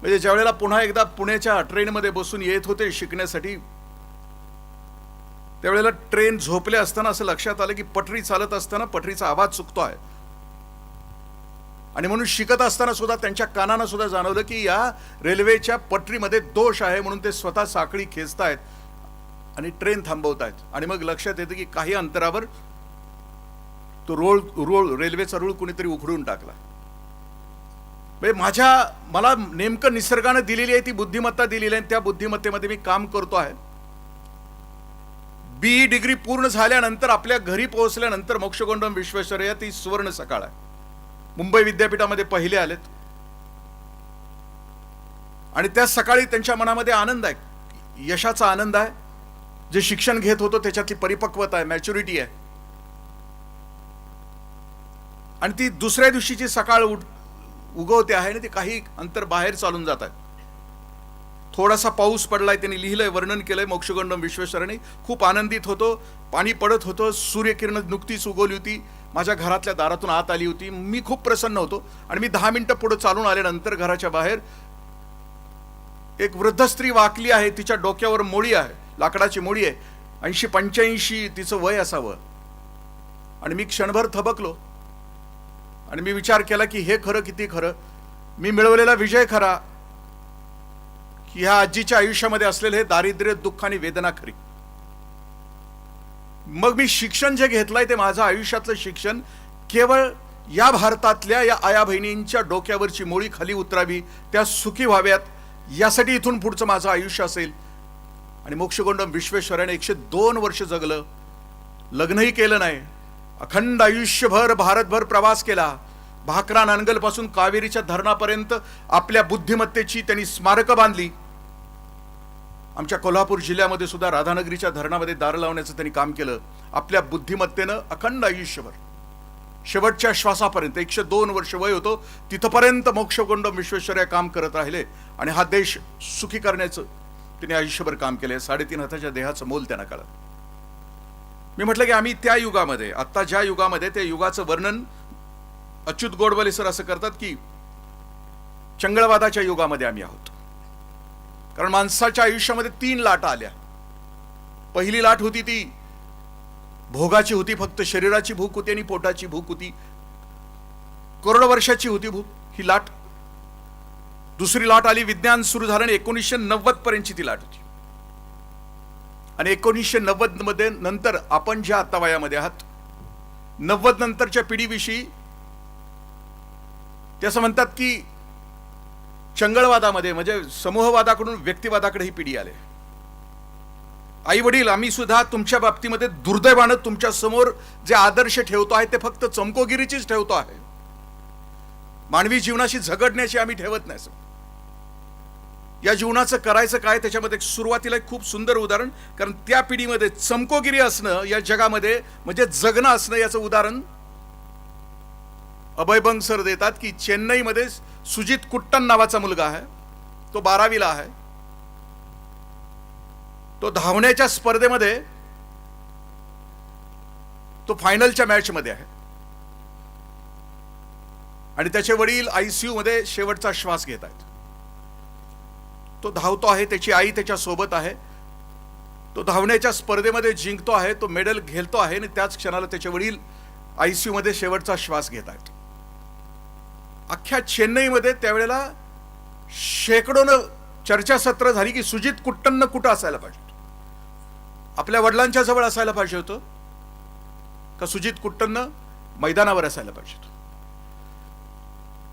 म्हणजे ज्या वेळेला पुन्हा एकदा पुण्याच्या ट्रेनमध्ये बसून येत होते शिकण्यासाठी, त्यावेळेला ट्रेन झोपले असताना असं लक्षात आलं की पटरी चालत असताना पटरीचा आवाज चुकतो आहे. आणि म्हणून शिकत असताना सुद्धा त्यांच्या कानानं सुद्धा जाणवलं की या रेल्वेच्या पटरीमध्ये दोष आहे, म्हणून ते स्वतः साखळी खेचतायत आणि ट्रेन थांबवतायत. आणि मग लक्षात येतं की काही अंतरावर तो रेल्वेचा रूळ कुणीतरी उखडून टाकला. मला नेमकं निसर्गानं दिलेली आहे ती बुद्धिमत्ता दिलेली आहे, त्या बुद्धिमत्तेमध्ये मी काम करतो आहे. BE डिग्री पूर्ण झाल्यानंतर आपल्या घरी पोहोचल्यानंतर मोक्षगुंडम विश्वेश्वरय्या ती सुवर्ण सकाळ आहे. मुंबई विद्यापीठामध्ये पहिले आलेत आणि त्या सकाळी त्यांच्या मनामध्ये आनंद आहे, यशाचा आनंद आहे. जे शिक्षण घेत होतो त्याच्यातली परिपक्वता आहे, मॅच्युरिटी आहे. आणि ती दुसऱ्या दिवशीची सकाळ उगवते आहे आणि ते काही अंतर बाहेर चालून जात आहेत. थोडासा पाऊस पडलाय, त्यांनी लिहिलंय, वर्णन केलंय मोक्षगुंडम विश्वेश्वरय्याने. खूप आनंदित होतो, पाणी पडत होतं, सूर्यकिरण नुकतीच उगवली होती, माझ्या घरातल्या दारातून आत आली होती. मी खूप प्रसन्न होतो आणि मी 10 मिनिटं पुढे चालून आल्यानंतर घराच्या बाहेर एक वृद्ध स्त्री वाकली आहे. तिच्या डोक्यावर मोळी आहे, लाकडाची मोळी आहे. 80-85 तिचं वय असावं. आणि मी क्षणभर थबकलो आणि मी विचार केला की हे खरं, किती खरं, मी मिळवलेला विजय खरा, की ह्या आजीच्या आयुष्यामध्ये असलेले हे दारिद्र्य, दुःख आणि वेदना खरी. मग मी शिक्षण जे घेतलंय ते माझं आयुष्यातलं शिक्षण केवळ या भारतातल्या या आया बहिणींच्या डोक्यावरची मोळी खाली उतरावी, त्या सुखी व्हाव्यात, यासाठी इथून पुढचं माझं आयुष्य असेल. आणि मोक्षगुंडम विश्वेश्वरय्याने 102 वर्ष जगलं, लग्नही केलं नाही, अखंड आयुष्यभर भारतभर प्रवास केला. भाकरा नांगलपासून कावेरीच्या धरणापर्यंत आपल्या बुद्धिमत्तेची त्यांनी स्मारकं बांधली. आमच्या कोल्हापूर जिल्ह्यामध्ये सुद्धा राधानगरीच्या धरणामध्ये दार लावण्याचं त्यांनी काम केलं. आपल्या बुद्धिमत्तेनं अखंड आयुष्यभर शेवटच्या श्वासापर्यंत 102 वर्ष वय होतो तिथपर्यंत मोक्षगुंडम विश्वेश्वरय्या काम करत राहिले आणि हा देश सुखी करण्याचं त्यांनी आयुष्यभर काम केलं. 3.5 हाताच्या देहाचं मोल त्यांना कळलं. मी म्हटलं की आम्ही त्या युगामध्ये, आता ज्या युगामध्ये, त्या युगाचं वर्णन अच्युत गोडबोले सर असं करतात की चंगळवादाच्या युगामध्ये आम्ही आहोत. कारण माणसाच्या आयुष्यामध्ये 3 लाटा आल्या. पहिली लाट होती ती भोगाची होती, फक्त शरीराची भूक होती आणि पोटाची भूक होती, करोडो वर्षाची होती भूक ही लाट. दुसरी लाट आली, विज्ञान सुरू झालं आणि 1990 पर्यंतची ती लाट होती. आणि 1990 मध्ये नंतर आपण ज्या आता वयामध्ये आहात, 90 नंतरच्या पिढीविषयी ते असं म्हणतात की चंगळवादामध्ये म्हणजे समूहवादाकडून व्यक्तिवादाकडे ही पिढी आले. आई वडील, आम्ही सुद्धा तुमच्या बाबतीमध्ये दुर्दैवानं तुमच्या समोर जे आदर्श ठेवतो आहे ते फक्त चमकोगिरीचीच ठेवतो आहे, मानवी जीवनाशी झगडण्याची आम्ही ठेवत नाही. या जीवनाचं करायचं काय त्याच्यामध्ये सुरुवातीला एक खूप सुंदर उदाहरण, कारण त्या पिढीमध्ये चमकोगिरी असणं या जगामध्ये म्हणजे जगणं असणं याचं उदाहरण अभय बंग सर देतात की चेन्नईमध्ये सुजित कुट्टन नावाचा मुलगा आहे, तो 12वीला आहे. तो धावण्याच्या स्पर्धेमध्ये तो फायनलच्या मॅचमध्ये आहे आणि त्याचे वडील ICU मध्ये शेवटचा श्वास घेत आहेत. तो धावतो आहे, त्याची आई त्याच्या सोबत आहे. तो धावण्याच्या स्पर्धेमध्ये जिंकतो आहे, तो मेडल घेतो आहे आणि त्याच क्षणाला त्याचे वडील ICU मध्ये शेवटचा श्वास घेत आहेत. अख्ख्या चेन्नईमध्ये त्यावेळेला शेकडोनं चर्चासत्र झाली की सुजित कुट्टन कुठं असायला पाहिजे, आपल्या वडिलांच्या जवळ असायला पाहिजे होतं का सुजित कुट्टन मैदानावर असायला पाहिजे होतं.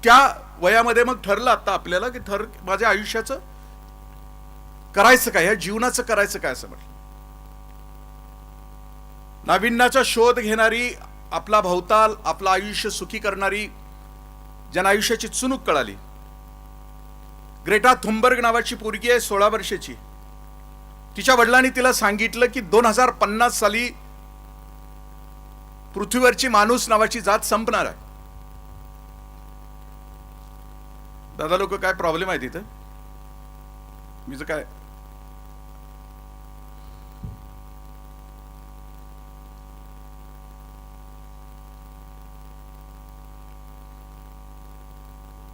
त्या वयामध्ये मग ठरलं आता आपल्याला की माझ्या आयुष्याचं करायचं काय, या जीवनाचं करायचं काय असं म्हटलं. नाविन्याचा शोध घेणारी, आपला भवताल आपलं आयुष्य सुखी करणारी, ज्यांना आयुष्याची चुणूक कळाली, ग्रेटा थुनबर्ग नावाची पोरगी आहे, 16 वर्षाची. तिच्या वडिलांनी तिला सांगितलं की 2050 साली पृथ्वीवरची माणूस नावाची जात संपणार आहे. दादा लोक काय प्रॉब्लेम आहे तिथं, मी काय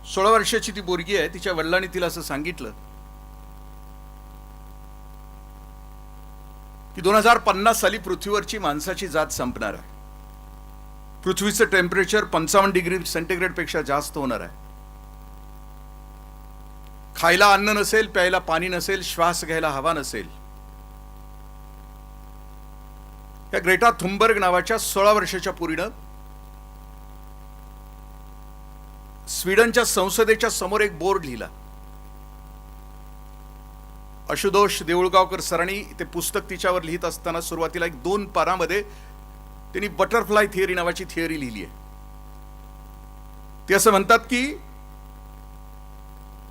16 वर्षाची ती पोरगी आहे. तिच्या वडिलांनी तिला असं सांगितलं की 2050 साली पृथ्वीवरची माणसाची जात संपणार आहे. पृथ्वीचं टेम्परेचर 55 डिग्री सेंटीग्रेड पेक्षा जास्त होणार आहे. खायला अन्न नसेल, प्यायला पाणी नसेल, श्वास घ्यायला हवा नसेल. या ग्रेटा थुनबर्ग नावाच्या 16 वर्षाच्या पोरीनं स्वीडनच्या संसदेच्या समोर एक बोर्ड लिहिला. आशुतोष देऊळगावकर सरांनी ते पुस्तक तिच्यावर लिहित असताना सुरुवातीला 1-2 पानामध्ये त्यांनी बटरफ्लाय थिअरी नावाची थिअरी लिहिली आहे. ते असं म्हणतात की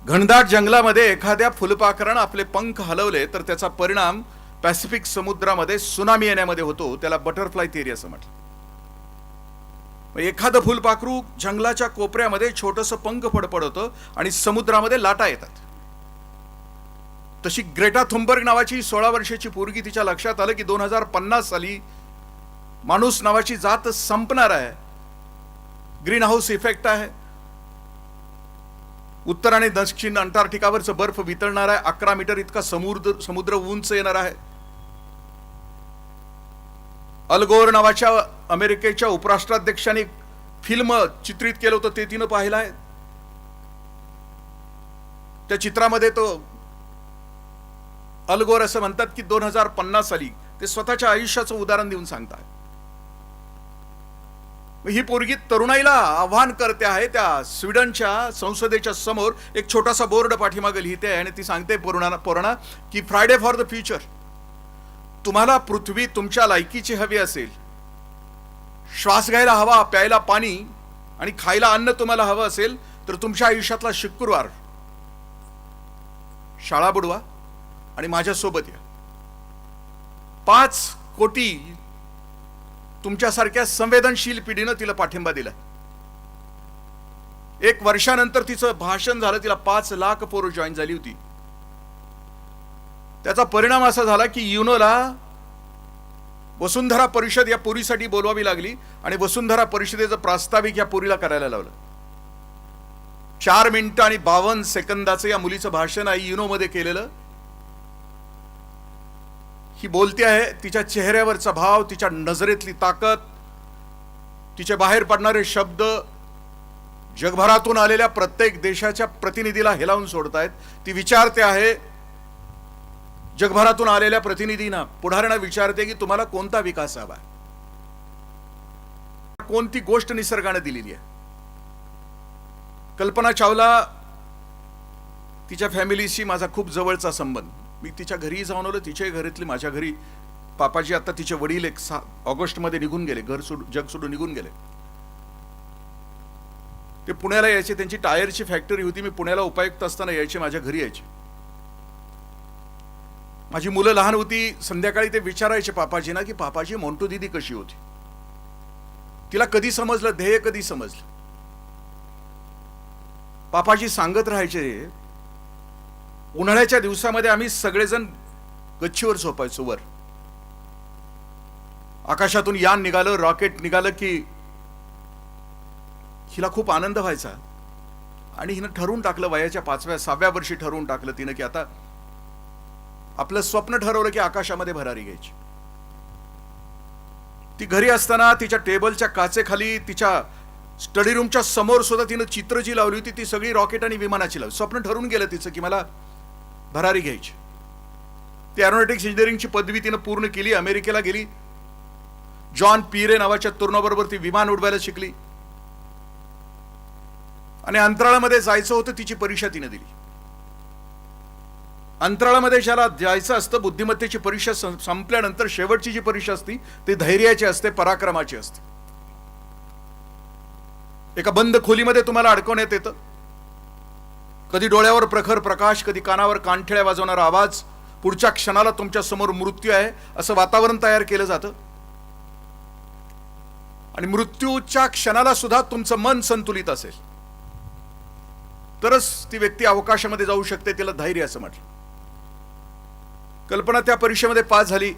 घनदाट जंगलामध्ये एखाद्या फुलपाखरानं आपले पंख हलवले तर त्याचा परिणाम पॅसिफिक समुद्रामध्ये सुनामी येण्यामध्ये होतो. त्याला बटरफ्लाय थिअरी असं म्हटलं. एखादं फुलपाखरू जंगलाच्या कोपऱ्यामध्ये छोटंसं पंख फडफडतं आणि समुद्रामध्ये लाटा येतात. तशी ग्रेटा थुनबर्ग नावाची 16 वर्षाची पोरगी, तिच्या लक्षात आलं की 2050 साली माणूस नावाची जात संपणार आहे. ग्रीन हाऊस इफेक्ट आहे. उत्तर आणि दक्षिण अंटार्क्टिकावरचं बर्फ वितळणार आहे. 11 मीटर इतका समुद्र उंच येणार आहे. अल गोर नावाच्या अमेरिकेच्या उपराष्ट्राध्यक्षांनी फिल्म चित्रित केलं होतं, ते तिनं पाहिलं आहे. त्या चित्रामध्ये तो अल गोर असं म्हणतात की 2050 साली ते स्वतःच्या आयुष्याचं उदाहरण देऊन सांगतात. ही पोरगी तरुणाईला आव्हान करते आहे. त्या स्वीडनच्या संसदेच्या समोर एक छोटासा बोर्ड पाठीमागे लिहिते आहे आणि ती सांगते पोरांना की फ्रायडे फॉर द फ्युचर. तुम्हाला पृथ्वी तुमच्या लायकीची हवी असेल, श्वास घ्यायला हवा, प्यायला पाणी आणि खायला अन्न तुम्हाला हवं असेल तर तुमच्या आयुष्यातला शुक्रवार शाळा बुडवा आणि माझ्यासोबत या. 5 कोटी तुमच्यासारख्या संवेदनशील पिढीनं तिला पाठिंबा दिला. 1 वर्षानंतर तिचं भाषण झालं. तिला 5 लाख पोरं जॉईन झाली होती. त्याचा परिणाम असा झाला की युनोला वसुंधरा परिषद या पोरीसाठी बोलवावी लागली आणि वसुंधरा परिषदेचं प्रास्ताविक या पोरीला करायला लावलं. 4 मिनिटं आणि 52 सेकंदाचं या मुलीचं भाषण आहे युनोमध्ये केलेलं. ही बोलते आहे. तिच्या चेहऱ्यावरचा भाव, तिच्या नजरेतली ताकद, तिचे बाहेर पडणारे शब्द जगभरातून आलेल्या प्रत्येक देशाच्या प्रतिनिधीला हेलावून सोडतायत. ती विचारते आहे जगभरातून आलेल्या प्रतिनिधींना, पुढाऱ्यांना विचारते की तुम्हाला कोणता विकास हवा, कोणती गोष्ट निसर्गाने दिलेली आहे. कल्पना चावला तिच्या फॅमिलीशी माझा खूप जवळचा संबंध. मी तिच्या घरी जाऊन आलो, तिच्या घरातली माझ्या घरी. पापाजी आता तिचे वडील 1 ऑगस्टमध्ये निघून गेले, जग सोडून निघून गेले. ते पुण्याला यायचे, त्यांची टायरची फॅक्टरी होती. मी पुण्याला उपायुक्त असताना यायचे, माझ्या घरी यायचे. माझी मुलं लहान होती, संध्याकाळी ते विचारायचे पापाजींना की पापाजी मोंटू दीदी कशी होती, तिला कधी समजलं, ध्येय कधी समजलं. पापाजी सांगत राहायचे, उन्हाळ्याच्या दिवसामध्ये आम्ही सगळेजण गच्चीवर झोपायचो. वर आकाशातून यान निघालं, रॉकेट निघालं की हिला खूप आनंद व्हायचा. आणि हिनं ठरवून टाकलं, वयाच्या 5व्या-6व्या वर्षी ठरवून टाकलं तिनं की आता आपलं स्वप्न ठरवलं की आकाशामध्ये भरारी घ्यायची. ती घरी असताना तिच्या टेबलच्या काचेखाली, तिच्या स्टडी रूमच्या समोर सुद्धा तिनं चित्र जी लावली होती ती सगळी रॉकेट आणि विमानाची लावली. स्वप्न ठरून गेलं तिचं की मला भरारी घ्यायची. ती एरोनॉटिक्स इंजिनिअरिंगची पदवी तिनं पूर्ण केली, अमेरिकेला गेली. जॉन पीरे नावाच्या तरुणाबरोबर ती विमान उडवायला शिकली आणि अंतराळामध्ये जायचं होतं, तिची परीक्षा तिने दिली. अंतराळामध्ये ज्याला जायचं असतं, बुद्धिमत्तेची परीक्षा संपल्यानंतर शेवटची जी परीक्षा असती ती धैर्याची असते, पराक्रमाची असते. एका बंद खोलीमध्ये तुम्हाला अडकवण्यात येतं. कधी डोळ्यावर प्रखर प्रकाश, कधी कानावर कानठळ्या वाजवणारा आवाज, पुढच्या क्षणाला तुमच्या समोर मृत्यू आहे असं वातावरण तयार केलं जातं. आणि मृत्यूच्या क्षणाला सुद्धा तुमचं मन संतुलित असेल तरच ती व्यक्ती अवकाशामध्ये जाऊ शकते. तिला धैर्य असं म्हटलं. कल्पना त्या परीक्षेमध्ये पास झाली.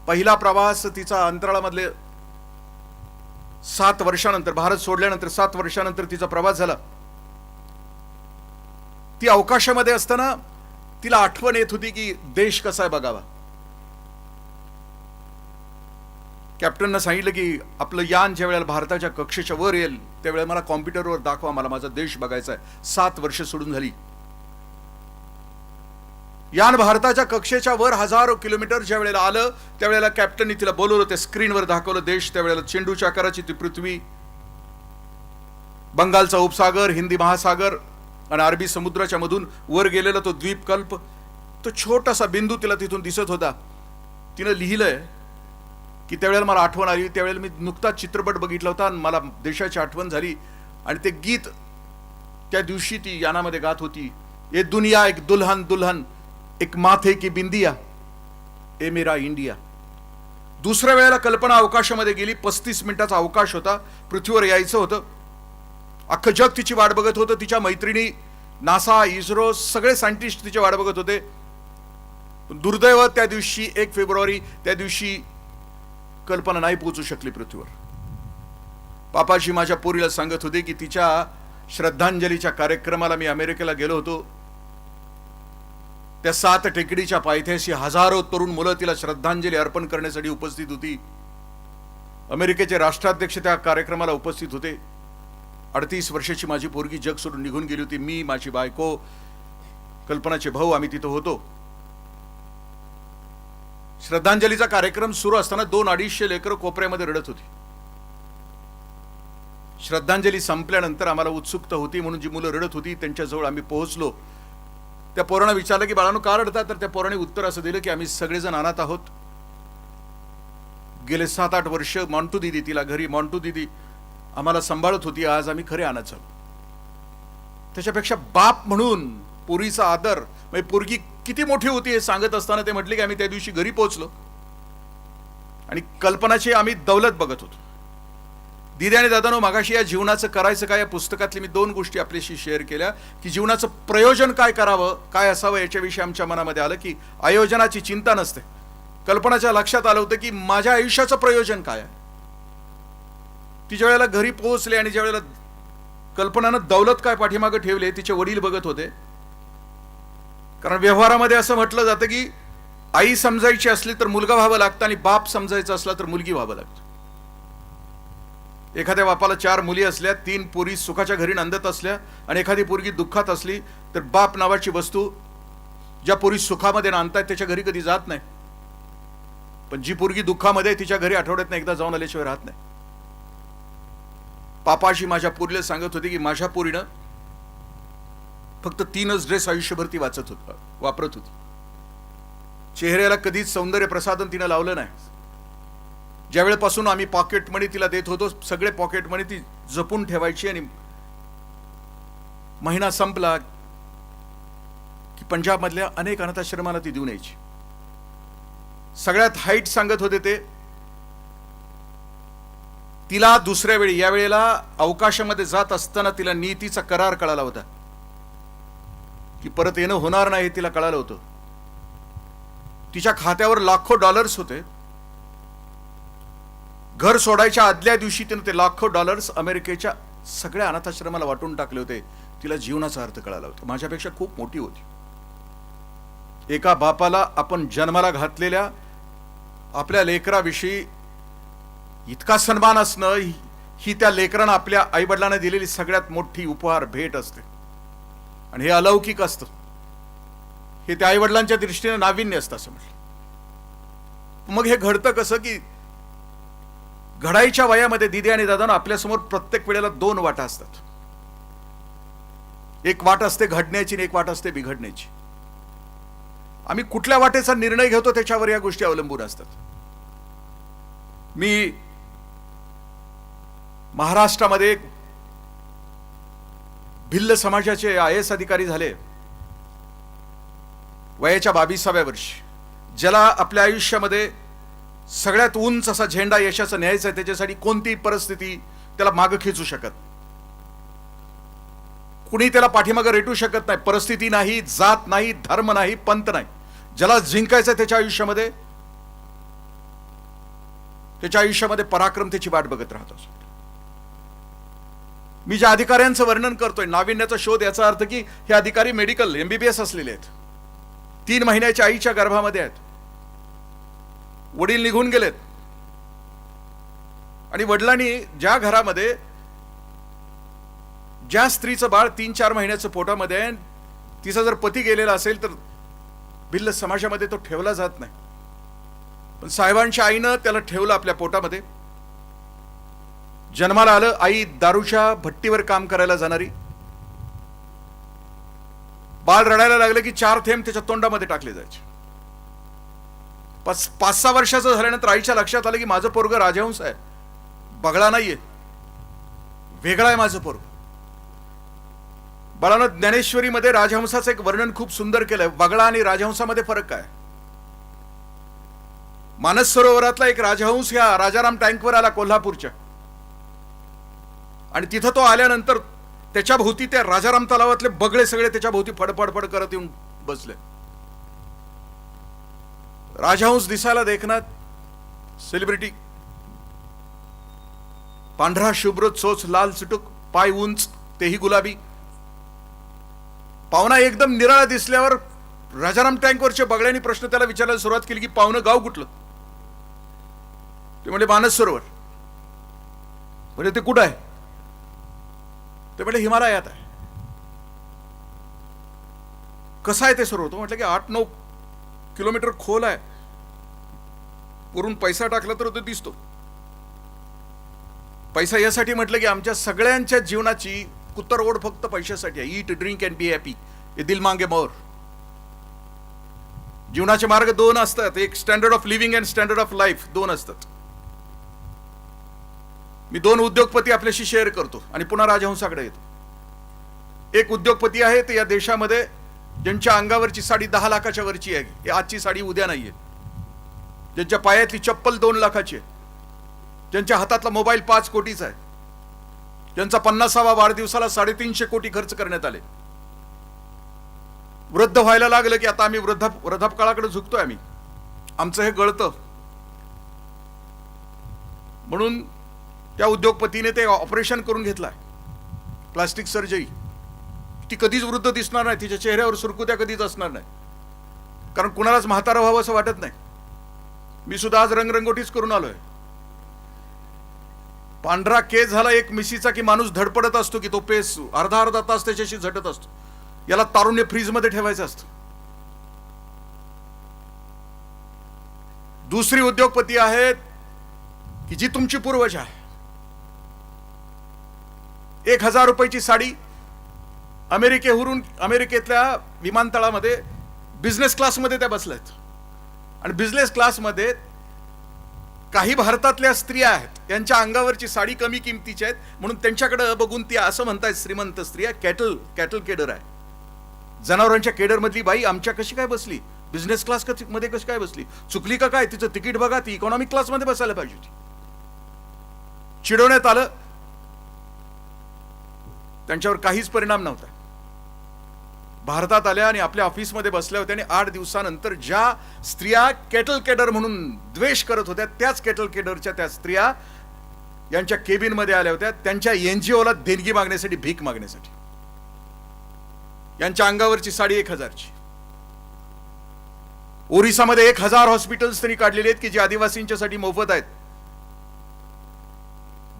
पहिला प्रवास तिचा अंतराळामधले 7 वर्षानंतर, भारत सोडल्यानंतर 7 वर्षानंतर तिचा प्रवास झाला. ती अवकाशामध्ये असताना तिला आठवण येत होती की देश कसा आहे बघावा. कॅप्टननं सांगितलं की आपलं यान ज्या वेळेला भारताच्या कक्षेच्या वर येईल त्यावेळेला मला कॉम्प्युटरवर दाखवा, मला माझा देश बघायचा आहे. 7 वर्ष सोडून झाली. यान भारताच्या कक्षेच्या वर हजारो किलोमीटर ज्या वेळेला आलं त्यावेळेला कॅप्टननी तिला बोलवलं, त्या स्क्रीनवर दाखवलं देश. त्यावेळेला चेंडूच्या आकाराची ती पृथ्वी, बंगालचा उपसागर, हिंदी महासागर आणि अरबी समुद्राच्या मधून वर गेलेला तो द्वीपकल्प, तो छोटासा बिंदू तिला तिथून दिसत होता. तिनं लिहिलंय की त्यावेळेला मला आठवण आली, त्यावेळेला मी नुकताच चित्रपट बघितला होता आणि मला देशाची आठवण झाली. आणि ते गीत त्या दिवशी ती यानामध्ये गात होती, ये दुनिया एक दुल्हन दुल्हन एक माथे की बिंदिया, ए मेरा इंडिया. दुसऱ्या वेळेला कल्पना अवकाशामध्ये गेली. 35 मिनिटाचा अवकाश होता. पृथ्वीवर यायचं होतं. अख्खं जग तिची वाट बघत होतं. तिच्या मैत्रिणी, नासा, इस्रो, सगळे सायंटिस्ट तिची वाट बघत होते. दुर्दैव त्या दिवशी 1 फेब्रुवारी त्या दिवशी कल्पना नाही पोहोचू शकली पृथ्वीवर. पापाजी माझ्या पोरीला सांगत होते की तिच्या श्रद्धांजलीच्या कार्यक्रमाला मी अमेरिकेला गेलो होतो. त्या 7 टेकडीच्या पायथ्याशी हजारो तरुण मुलं तिला श्रद्धांजली अर्पण करण्यासाठी उपस्थित होती. अमेरिकेचे राष्ट्राध्यक्ष त्या कार्यक्रमाला उपस्थित होते. 38 वर्षाची माझी पोरगी जग सोडून निघून गेली होती. मी, माझी बायको, कल्पनाचे भाऊ आम्ही तिथं होतो. श्रद्धांजलीचा कार्यक्रम सुरू असताना 200-250 लेकरं कोपऱ्यामध्ये रडत होती. श्रद्धांजली संपल्यानंतर आम्हाला उत्सुकता होती म्हणून जी मुलं रडत होती त्यांच्याजवळ आम्ही पोहोचलो. त्या पोरानं विचारलं की बाळांनो का रडतात, तर त्या पोराने उत्तर असं दिलं की आम्ही सगळेजण अनाथ आहोत. गेले 7-8 वर्ष मॉन्टू दीदी, तिला घरी मॉन्टू दीदी आम्हाला सांभाळत होती, आज आम्ही खरे अनाथ झालो. त्याच्यापेक्षा बाप म्हणून पोरीचा आदर, म्हणजे पोरगी किती मोठी होती हे सांगत असताना ते म्हटले की आम्ही त्या दिवशी घरी पोहोचलो आणि कल्पनाची आम्ही दौलत बघत होतो. दीदी आणि दादानो, मागाशी या जीवनाचं करायचं काय या पुस्तकातली मी 2 गोष्टी आपल्याशी शेअर केल्या की जीवनाचं प्रयोजन काय करावं, काय असावं याच्याविषयी आमच्या मनामध्ये आलं की आयोजनाची चिंता नसते. कल्पनाच्या लक्षात आलं होतं की माझ्या आयुष्याचं प्रयोजन काय आहे. ती ज्या वेळेला घरी पोहोचले आणि ज्या वेळेला कल्पनानं दौलत काय पाठीमागं ठेवले तिचे वडील बघत होते. कारण व्यवहारामध्ये असं म्हटलं जातं की आई समजायची असली तर मुलगा व्हावं लागतं आणि बाप समजायचा असला तर मुलगी व्हावं लागतं. एखाद्या बापाला 4 मुली असल्या, 3 पोरी सुखाच्या घरी नांदत असल्या आणि एखादी पोरगी दुःखात असली तर बाप नावाची वस्तू ज्या पोरी सुखामध्ये नांदतायत त्याच्या घरी कधी जात नाही. पण जी पोरगी दुःखामध्ये तिच्या घरी आठवड्यातनं एकदा जाऊन आल्याशिवाय राहत नाही. पापाशी माझ्या पोरीला सांगत होते की माझ्या पोरीनं फक्त 3च ड्रेस आयुष्यभर ती वापरत होती. चेहऱ्याला कधीच सौंदर्य प्रसाधन तिनं लावलं नाही. ज्या वेळेपासून आम्ही पॉकेट मनी तिला देत होतो सगळे पॉकेट मनी ती जपून ठेवायची आणि महिना संपला की पंजाबमधल्या अनेक अनाथाश्रमाला ती देऊन यायची. सगळ्यात हाईट सांगत होते ते, तिला दुसऱ्या वेळी, या वेळेला अवकाशामध्ये जात असताना तिला नियतीचा करार कळाला होता की परत येणं होणार नाही, तिला कळालं होतं. तिच्या खात्यावर लाखो डॉलर्स होते. घर सोडायच्या आदल्या दिवशी तिने ते लाखो डॉलर्स अमेरिकेच्या सगळ्या अनाथाश्रमाला वाटून टाकले होते. तिला जीवनाचा अर्थ कळाला होता. माझ्यापेक्षा खूप मोठी होती. एका बापाला आपण जन्माला घातलेल्या आपल्या लेकराविषयी इतका सन्मान असणं ही त्या लेकरानं आपल्या आईवडिलांना दिलेली सगळ्यात मोठी उपहार, भेट असते. आणि हे अलौकिक असतं. हे त्या आईवडिलांच्या दृष्टीने नाविन्य असतं असं म्हटलं. मग हे घडतं कसं की घडाईच्या वयामध्ये दिदी आणि दादांना आपल्यासमोर प्रत्येक वेळेला दोन वाटा असतात. एक वाट असते घडण्याची आणि एक वाट असते बिघडण्याची. आम्ही कुठल्या वाटेचा निर्णय घेतो त्याच्यावर या गोष्टी अवलंबून असतात. मी महाराष्ट्रामध्ये भिल्ल समाजाचे IAS अधिकारी झाले वयाच्या 22व्या वर्षी. ज्याला आपल्या आयुष्यामध्ये सगळ्यात उंच असा झेंडा यशाचा न्यायचा आहे, त्याच्यासाठी कोणतीही परिस्थिती त्याला मागं खेचू शकत, कुणी त्याला पाठीमागं रेटू शकत नाही. परिस्थिती नाही, जात नाही, धर्म नाही, पंथ नाही. ज्याला जिंकायचं त्याच्या आयुष्यामध्ये पराक्रम त्याची वाट बघत राहतो. मी ज्या अधिकाऱ्यांचं वर्णन करतोय, नाविन्याचा शोध, याचा अर्थ की हे अधिकारी मेडिकल MBBS असलेले आहेत. 3 महिन्याच्या आईच्या गर्भामध्ये आहेत. वडील निघून गेलेत आणि वडिलांनी ज्या घरामध्ये ज्या स्त्रीचं बाळ 3-4 महिन्याचं पोटामध्ये आहे, तिचा जर पती गेलेला असेल तर भिल्ल समाजामध्ये तो ठेवला जात नाही. पण साहेबांच्या आईनं त्याला ठेवलं आपल्या पोटामध्ये. जन्माला आलं. आई दारूच्या भट्टीवर काम करायला जाणारी. बाळ रडायला लागलं की 4 थेंब त्याच्या तोंडामध्ये टाकले जायचे. 5-6 वर्षाचं झाल्यानंतर आईच्या लक्षात आलं की माझं पोरग राजहंस आहे, बगळा नाहीये, वेगळा आहे माझं पोरग. बाळानं ज्ञानेश्वरीमध्ये राजहंसाचं एक वर्णन खूप सुंदर केलंय. बगळा आणि राजहंसामध्ये फरक काय? मानस सरोवरातला एक राजहंस ह्या राजाराम टँकवर आला कोल्हापूरच्या, आणि तिथं तो आल्यानंतर त्याच्या भोवती त्या राजाराम तलावातले बगळे सगळे त्याच्या भोवती फडफड करत येऊन बसले. राजहंस दिसायला देखना सेलिब्रिटी, पांढरा शुभ्र चोच, लाल चुटूक, पाय उंच, तेही गुलाबी. पाहुणा एकदम निराळा दिसल्यावर राजाराम टँकवरच्या बगड्यांनी प्रश्न त्याला विचारायला सुरुवात केली की पाहुणं गाव कुठलं? ते म्हणजे मानस सरोवर. म्हणजे ते कुठं आहे? ते म्हणजे हिमालयात आहे. कसं आहे ते सरोवर? तो म्हटलं की 8-9 किलोमीटर खोल आहे. वरून पैसा टाकला तर तो दिसतो. पैसा यासाठी म्हटलं की आमच्या सगळ्यांच्या जीवनाची कुत्तरओढ फक्त पैशासाठी आहे. ईट, ड्रिंक अँड बी हॅपी, हे दिल मांगे मोर. जीवनाचे मार्ग 2 असतात. एक standard of living and standard of life, 2 असतात. मी 2 उद्योगपती आपल्याशी शेअर करतो आणि पुन्हा राजहंसाकडे येतो. एक उद्योगपती आहे ते या देशामध्ये ज्यांच्या अंगावरची साडी 10 लाखाच्या वरची आहे. ही आजची साडी उद्या नाहीये. ज्यांच्या पायातली चप्पल 2 लाखाची आहे. ज्यांच्या हातातला मोबाईल 5 कोटीचा आहे. ज्यांचा 50वा वाढदिवसाला 350 कोटी खर्च करण्यात आले. वृद्ध व्हायला लागलं की आता आम्ही वृद्धापकाळाकडे झुकतोय. आमचं हे गळतं. म्हणून त्या उद्योगपतीने ते ऑपरेशन करून घेतलाय, प्लास्टिक सर्जरी. ती कधीच वृद्ध दिसणार नाही. तिच्या चेहऱ्यावर सुरकुत्या कधीच असणार नाही. कारण कुणालाच म्हातारा व्हावं असं वाटत नाही. मी सुद्धा आज रंगरंगोटीच करून आलोय. पांढरा केस झाला एक मिशीचा की माणूस धडपडत असतो की तो पेस अर्धा तास त्याच्याशी झटत असतो. याला तारुण्य फ्रीजमध्ये ठेवायचं असतं. दुसरी उद्योगपती आहेत की जी तुमची पूर्वज आहे. 1000 रुपयाची साडी अमेरिकेतल्या विमानतळामध्ये बिझनेस क्लासमध्ये त्या बसल्यात. आणि बिझनेस क्लासमध्ये काही भारतातल्या स्त्रिया आहेत, त्यांच्या अंगावरची साडी कमी किमतीची आहेत म्हणून त्यांच्याकडे बघून ती असं म्हणतायत श्रीमंत स्त्रिया कॅटल केडर आहे. जनावरांच्या केडरमधली बाई आमच्या कशी काय बसली, बिझनेस क्लास मध्ये कशी काय बसली, चुकली का काय, तिचं तिकीट बघा, ती इकॉनॉमिक क्लासमध्ये बसायला पाहिजे होती. चिडवण्यात आलं, त्यांच्यावर काहीच परिणाम नव्हता. भारतात आल्या आणि आपल्या ऑफिसमध्ये बसल्या होत्या आणि 8 दिवसानंतर ज्या स्त्रिया केटल केडर म्हणून द्वेष करत होत्या, त्याच केटल केडरच्या त्या स्त्रिया यांच्या केबिनमध्ये आल्या होत्या, त्यांच्या एनजीओला देणगी मागण्यासाठी, भीक मागण्यासाठी. यांच्या अंगावरची साडी 1000ची. ओरिसामध्ये 1000 हॉस्पिटल्स त्यांनी काढलेली आहेत की जे आदिवासींच्यासाठी मोफत आहेत.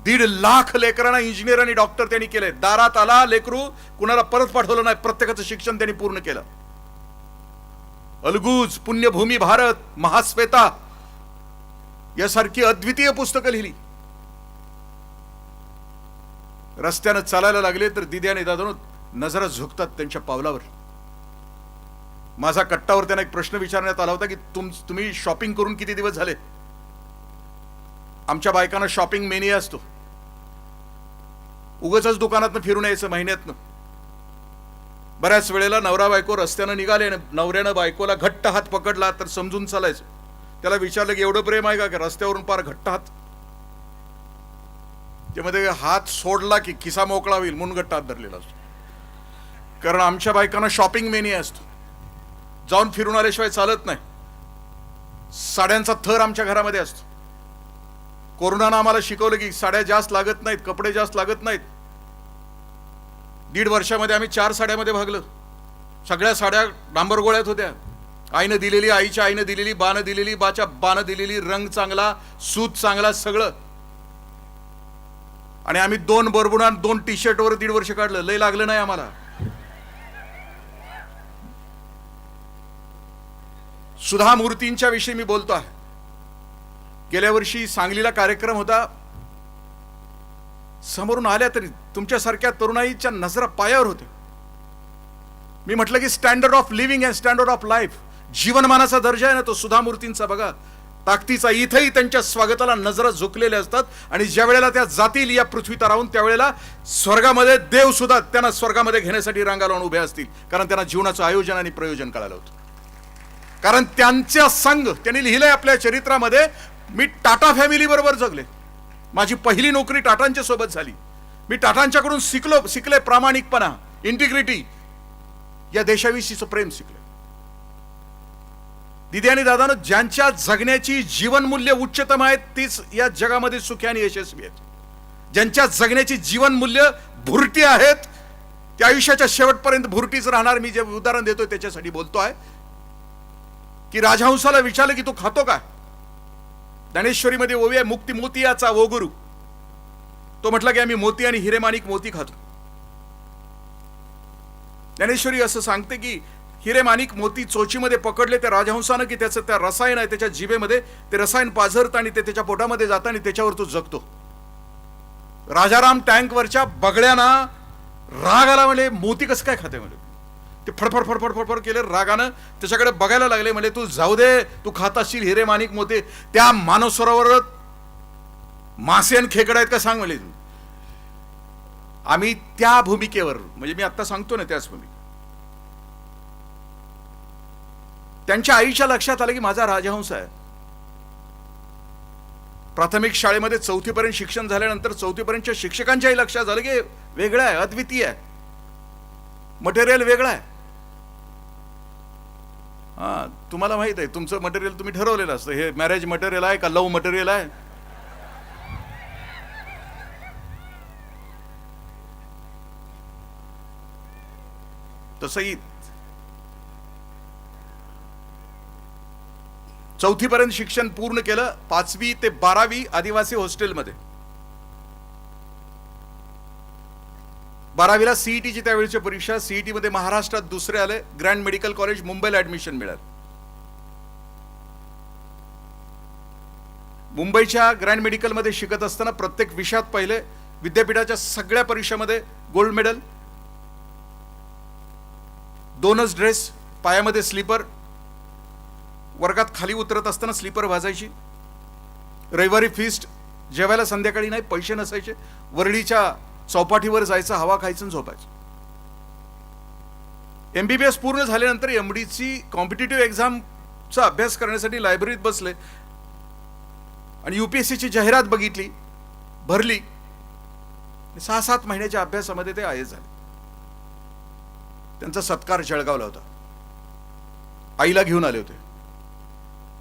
1.5 लाख लेकरांना इंजिनियर आणि डॉक्टर त्यांनी केले. दारात आला लेकरू, कुणाला परत पाठवलं नाही, प्रत्येकाचं शिक्षण त्यांनी पूर्ण केलं. अलगूज, पुण्यभूमी भारत, महाश्वेता यासारखी अद्वितीय पुस्तकं लिहिली. रस्त्यानं चालायला लागले तर दिदी आणि दादा नजरा झुकतात त्यांच्या पावलावर. माझा कट्टावर त्यांना एक प्रश्न विचारण्यात आला होता की तुम्ही शॉपिंग करून किती दिवस झाले. आमच्या बायकांना शॉपिंग मेनिया असतो. उगाचच दुकानातनं फिरून यायचं महिन्यातनं. बऱ्याच वेळेला नवरा बायको रस्त्यानं निघाले, नवऱ्यानं बायकोला घट्ट हात पकडला तर समजून चालायचं. त्याला विचारलं की एवढं प्रेम आहे का, रस्त्यावरून पार घट्ट हात. त्यामध्ये हात सोडला की खिसा मोकळा होईल म्हणून घट्ट हात धरलेला असतो. कारण आमच्या बायकांना शॉपिंग मेनिया असतो. जाऊन फिरून आल्याशिवाय चालत नाही. साड्यांचा थर आमच्या घरामध्ये असतो. कोरोनानं आम्हाला शिकवलं की साड्या जास्त लागत नाहीत, कपडे जास्त लागत नाहीत. 1.5 वर्षामध्ये आम्ही 4 साड्यामध्ये भागलो. सगळ्या साड्या डांबर गोळ्यात होत्या. आईनं दिलेली, आईच्या आईनं दिलेली, बानं दिलेली, बाच्या बानं दिलेली, रंग चांगला, सूत चांगला, सगळं. आणि आम्ही 2 बरबुडा 2 टी शर्टवर 1.5 वर्ष काढलं. लय लागलं नाही आम्हाला. सुधा मूर्तींच्या विषयी मी बोलतो आहे. गेल्या वर्षी सांगलीला कार्यक्रम होता. समोरून आल्या तरी तुमच्यासारख्या तरुणाईच्या नजरा पायावर होते. मी म्हटलं की standard of living and standard of life, जीवनमानाचा दर्जा आहे ना तो सुधा मूर्तींचा बघा, ताकदीचा. इथेही त्यांच्या स्वागताला नजरा झुकलेल्या असतात. आणि ज्या वेळेला त्या जातील या पृथ्वी तरावून त्यावेळेला स्वर्गामध्ये देव सुद्धा त्यांना स्वर्गामध्ये घेण्यासाठी रांगा लावून उभे असतील. कारण त्यांना जीवनाचं आयोजन आणि प्रयोजन कळालं होतं. कारण त्यांच्या संघ त्यांनी लिहिलंय आपल्या चरित्रामध्ये, मी टाटा फॅमिली बरोबर जगले. माझी पहिली नोकरी टाटांच्या सोबत झाली. मी टाटांच्याकडून शिकले प्रामाणिकपणा, इंटिग्रिटी, या देशाविषयीचं प्रेम शिकले. दिदी आणि दादानं ज्यांच्या जगण्याची जीवनमूल्य उच्चतम आहेत तीच या जगामध्ये सुखी आणि यशस्वी आहेत. ज्यांच्या जगण्याची जीवनमूल्य भुरटी आहेत त्या आयुष्याच्या शेवटपर्यंत भुरटीच राहणार. मी जे उदाहरण देतोय त्याच्यासाठी बोलतो आहे की राजहंसाला विचारलं की तू खातो का. ज्ञानेश्वरीमध्ये ओवी आहे, मुक्ती मोती याचा वो गुरु. तो म्हटला की आम्ही मोती आणि हिरेमाणिक मोती खातो. ज्ञानेश्वरी असं सांगते की हिरेमाणिक मोती चोचीमध्ये पकडले त्या राजहंसानं की त्याचं त्या रसायन आहे त्याच्या जिभेमध्ये, ते रसायन पाझरतं आणि ते त्याच्या पोटामध्ये जातं आणि त्याच्यावर तो जगतो. राजाराम टँकवरच्या बगड्याना राग आला, म्हणजे मोती कसं काय खाते. म्हणजे ते फडफड फडफड फडफड केले रागानं, त्याच्याकडे बघायला लागले. म्हणजे तू जाऊ दे, तू खात असशील हिरे माणिक मोती. त्या मानव सरोवरात मासे आणि खेकडे आहेत का सांग. म्हणजे आम्ही त्या भूमिकेवर, म्हणजे मी आता सांगतो ना त्याच भूमिकेवर, त्यांच्या आईच्या लक्षात आलं की माझा राजहंस आहे. प्राथमिक शाळेमध्ये 4थी पर्यंत शिक्षण झाल्यानंतर 4थी पर्यंतच्या शिक्षकांच्याही लक्षात झालं की वेगळं आहे, अद्वितीय आहे, मटेरियल वेगळं आहे. हा, तुम्हाला माहित आहे तुमचं मटेरियल तुम्ही ठरवलेलं असतं. हे मॅरेज मटेरियल आहे का लव्ह मटेरियल आहे. तसंही 4थी पर्यंत शिक्षण पूर्ण केलं. 5वी ते 12वी आदिवासी हॉस्टेलमध्ये. 12वीला सीईटीची त्यावेळीची परीक्षा, सीईटी मध्ये महाराष्ट्रात दुसरे आले. ग्रँड मेडिकल कॉलेज मुंबईला ऍडमिशन मिळालं. मुंबईच्या ग्रँड मेडिकल मध्ये शिकत असताना प्रत्येक विषयात पहिले, विद्यापीठाच्या सगळ्या परीक्षामध्ये गोल्ड मेडल, 2च ड्रेस, पायामध्ये स्लीपर, वर्गात खाली उतरत असताना स्लीपर वाजायची, रविवारी फीस्ट, जेवायला संध्याकाळी नाही, पैसे नसायचे, वरडीच्या चौपाटीवर जायचं, हवा खायचं, झोपायचं. MBBS पूर्ण झाल्यानंतर MDची कॉम्पिटिटिव्ह एक्झामचा अभ्यास करण्यासाठी लायब्ररीत बसले आणि UPSCची जाहिरात बघितली, भरली. 6-7 महिन्याच्या अभ्यासामध्ये ते IAS झाले. त्यांचा सत्कार जळगावला होता. आईला घेऊन आले होते.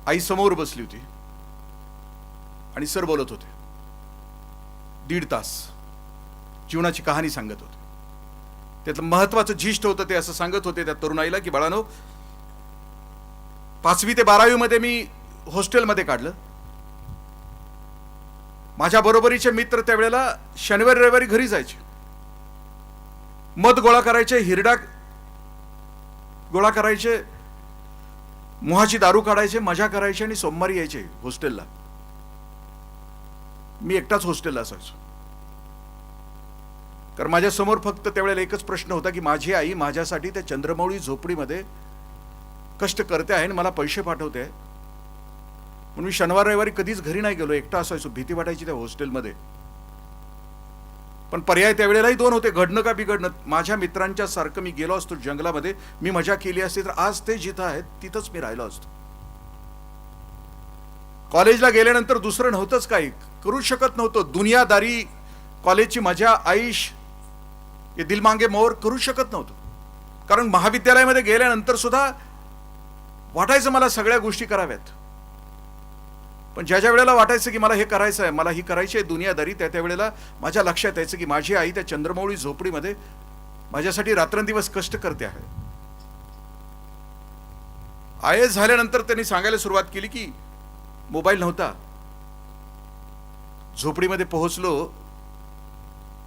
आई समोर बसली होती आणि सर बोलत होते. 1.5 तास जीवनाची कहाणी सांगत होते. त्यातलं महत्वाचं जिष्ट होतं ते असं सांगत होते त्या तरुणाईला की बाळानो, 5वी ते 12वी मध्ये मी हॉस्टेलमध्ये काढलं. माझ्या बरोबरीचे मित्र त्यावेळेला शनिवारी रविवारी घरी जायचे, मध गोळा करायचे, हिरडा गोळा करायचे, मोहाची दारू काढायचे, मजा करायचे आणि सोमवारी यायचे हॉस्टेलला. मी एकटाच हॉस्टेलला असायचो. कारण माझ्या समोर फक्त त्यावेळेला एकच प्रश्न होता की माझी आई माझ्यासाठी त्या चंद्रमौळी झोपडीमध्ये कष्ट करते आहे आणि मला पैसे पाठवते आहे. म्हणून मी शनिवार रविवारी कधीच घरी नाही गेलो, एकटा असायचो. भीती वाटायची त्या हॉस्टेलमध्ये. पण पर्याय त्यावेळेलाही 2 होते, घडणं का बिघडणं. माझ्या मित्रांच्या सारखं मी गेलो असतो जंगलामध्ये, मी मजा केली असती तर आज ते जिथं आहेत तिथंच मी राहिलो असतो. कॉलेजला गेल्यानंतर दुसरं नव्हतंच, काही करू शकत नव्हतो. दुनियादारी, कॉलेजची मजा, आईश, हे दिल मांगे मोर करू शकत नव्हतो. कारण महाविद्यालयामध्ये गेल्यानंतर सुद्धा वाटायचं मला सगळ्या गोष्टी कराव्यात. पण ज्या वेळेला वाटायचं की मला हे करायचं आहे, मला ही करायची आहे दुनियादारी, त्या वेळेला माझ्या लक्षात यायचं की माझी आई त्या चंद्रमौळी झोपडीमध्ये माझ्यासाठी रात्रंदिवस कष्ट करते आहे. IAS झाल्यानंतर त्यांनी सांगायला सुरुवात केली की मोबाईल नव्हता, झोपडीमध्ये पोहोचलो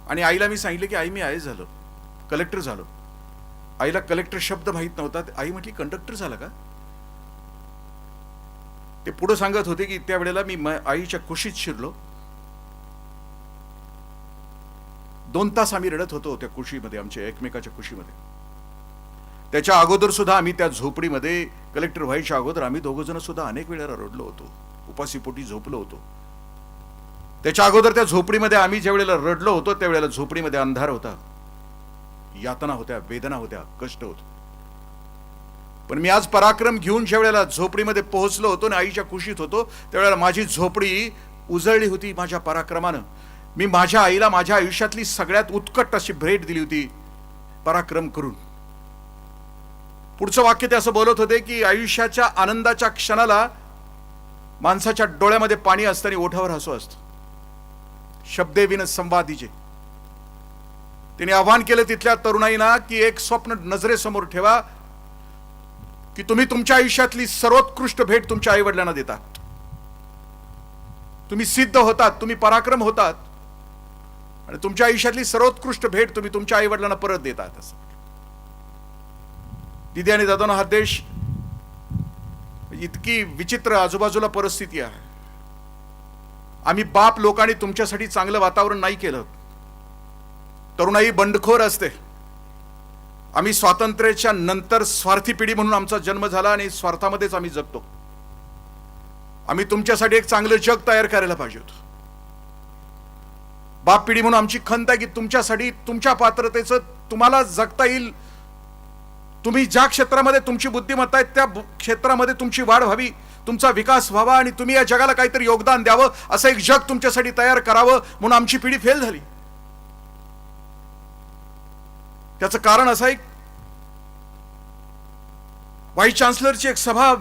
आणि आईला मी सांगितलं की आई मी IAS झालो, कलेक्टर झालो. आईला कलेक्टर शब्द माहीत नव्हता. आई म्हटली कंडक्टर झाला का? ते पुढे सांगत होते की त्यावेळेला मी आईच्या कुशीत शिरलो. 2 तास आम्ही रडत होतो त्या कुशीमध्ये, आमच्या एकमेकाच्या कुशीमध्ये. त्याच्या अगोदर सुद्धा आम्ही त्या झोपडीमध्ये, कलेक्टर व्हायच्या अगोदर आम्ही 2 जण सुद्धा अनेक वेळेला रडलो होतो, उपाशीपोटी झोपलो होतो. त्याच्या अगोदर त्या झोपडीमध्ये आम्ही ज्या वेळेला रडलो होतो त्यावेळेला झोपडीमध्ये अंधार होता, यातना होत्या, वेदना होत्या, कष्ट होतं. पण मी आज पराक्रम घेऊन ज्या वेळेला झोपडीमध्ये पोहोचलो होतो आणि आईच्या कुशीत होतो त्यावेळेला माझी झोपडी उजळली होती माझ्या पराक्रमानं. मी माझ्या आईला माझ्या आयुष्यातली सगळ्यात उत्कट अशी भेट दिली होती पराक्रम करून. पुढचं वाक्य ते असं बोलत होते की आयुष्याच्या आनंदाच्या क्षणाला माणसाच्या डोळ्यामध्ये पाणी असतं आणि ओठावर हसू असतं. शब्दे विन संवादीचे. तिने आव्हान केलं तिथल्या तरुणाईना की एक स्वप्न नजरेसमोर ठेवा की तुम्ही तुमच्या आयुष्यातली सर्वोत्कृष्ट भेट तुमच्या आई वडिलांना देतात. तुम्ही सिद्ध होतात, तुम्ही पराक्रम होतात आणि तुमच्या आयुष्यातली सर्वोत्कृष्ट भेट तुम्ही तुमच्या आई वडिलांना परत देतात. असं दिदी आणि दादांनो, हा देश इतकी विचित्र आजूबाजूला परिस्थिती आहे. आम्ही बाप लोकांनी तुमच्यासाठी चांगलं वातावरण नाही केलं. तरुणाई बंडखोर असते. आम्ही स्वातंत्र्याच्या नंतर स्वार्थी पिढी म्हणून आमचा जन्म झाला आणि स्वार्थामध्येच आम्ही जगतो. आम्ही तुमच्यासाठी एक चांगलं जग तयार करायला पाहिजे होतं. बाप पिढी म्हणून आमची खंत आहे की तुमच्यासाठी तुमच्या पात्रतेचं तुम्हाला जगता येईल. तुम्ही ज्या क्षेत्रामध्ये तुमची बुद्धिमत्ता आहे त्या क्षेत्रामध्ये तुमची वाढ व्हावी, तुमचा विकास व्हावा आणि तुम्ही या जगाला काहीतरी योगदान द्यावं, असं एक जग तुमच्यासाठी तयार करावं म्हणून आमची पिढी फेल झाली. त्याचं कारण असं आहे, व्हाईस चान्सलरची एक सभा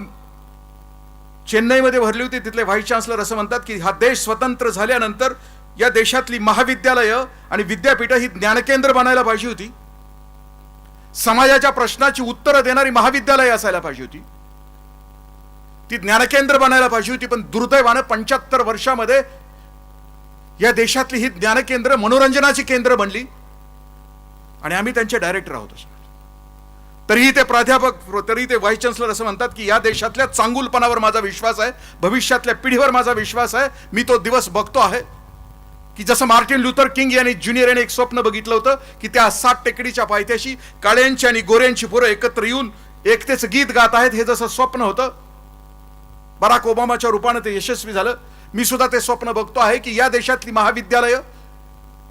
चेन्नईमध्ये भरली होती. तिथले व्हाईस चान्सलर असं म्हणतात की हा देश स्वतंत्र झाल्यानंतर या देशातली महाविद्यालयं आणि विद्यापीठं ही ज्ञानकेंद्र बनायला पाहिजे होती. समाजाच्या प्रश्नाची उत्तरं देणारी महाविद्यालय असायला पाहिजे होती. ती ज्ञानकेंद्र बनायला पाहिजे होती. पण दुर्दैवानं 75 वर्षामध्ये या देशातली ही ज्ञानकेंद्र मनोरंजनाची केंद्र बनली आणि आम्ही त्यांचे डायरेक्टर आहोत. तरीही ते प्राध्यापक, तरीही ते व्हाईस चान्सलर असं म्हणतात की या देशातल्या चांगुलपणावर माझा विश्वास आहे, भविष्यातल्या पिढीवर माझा विश्वास आहे. मी तो दिवस बघतो आहे की जसं मार्टिन लुथर किंग यांनी ज्युनियर यांनी एक स्वप्न बघितलं होतं की त्या 7 टेकडीच्या पायथ्याशी काळ्यांची आणि गोऱ्यांची पोरं एकत्र येऊन एकतेचं गीत गात आहेत. हे जसं स्वप्न होतं, बराक ओबामाच्या रूपानं ते यशस्वी झालं. मी सुद्धा ते स्वप्न बघतो आहे की या देशातली महाविद्यालयं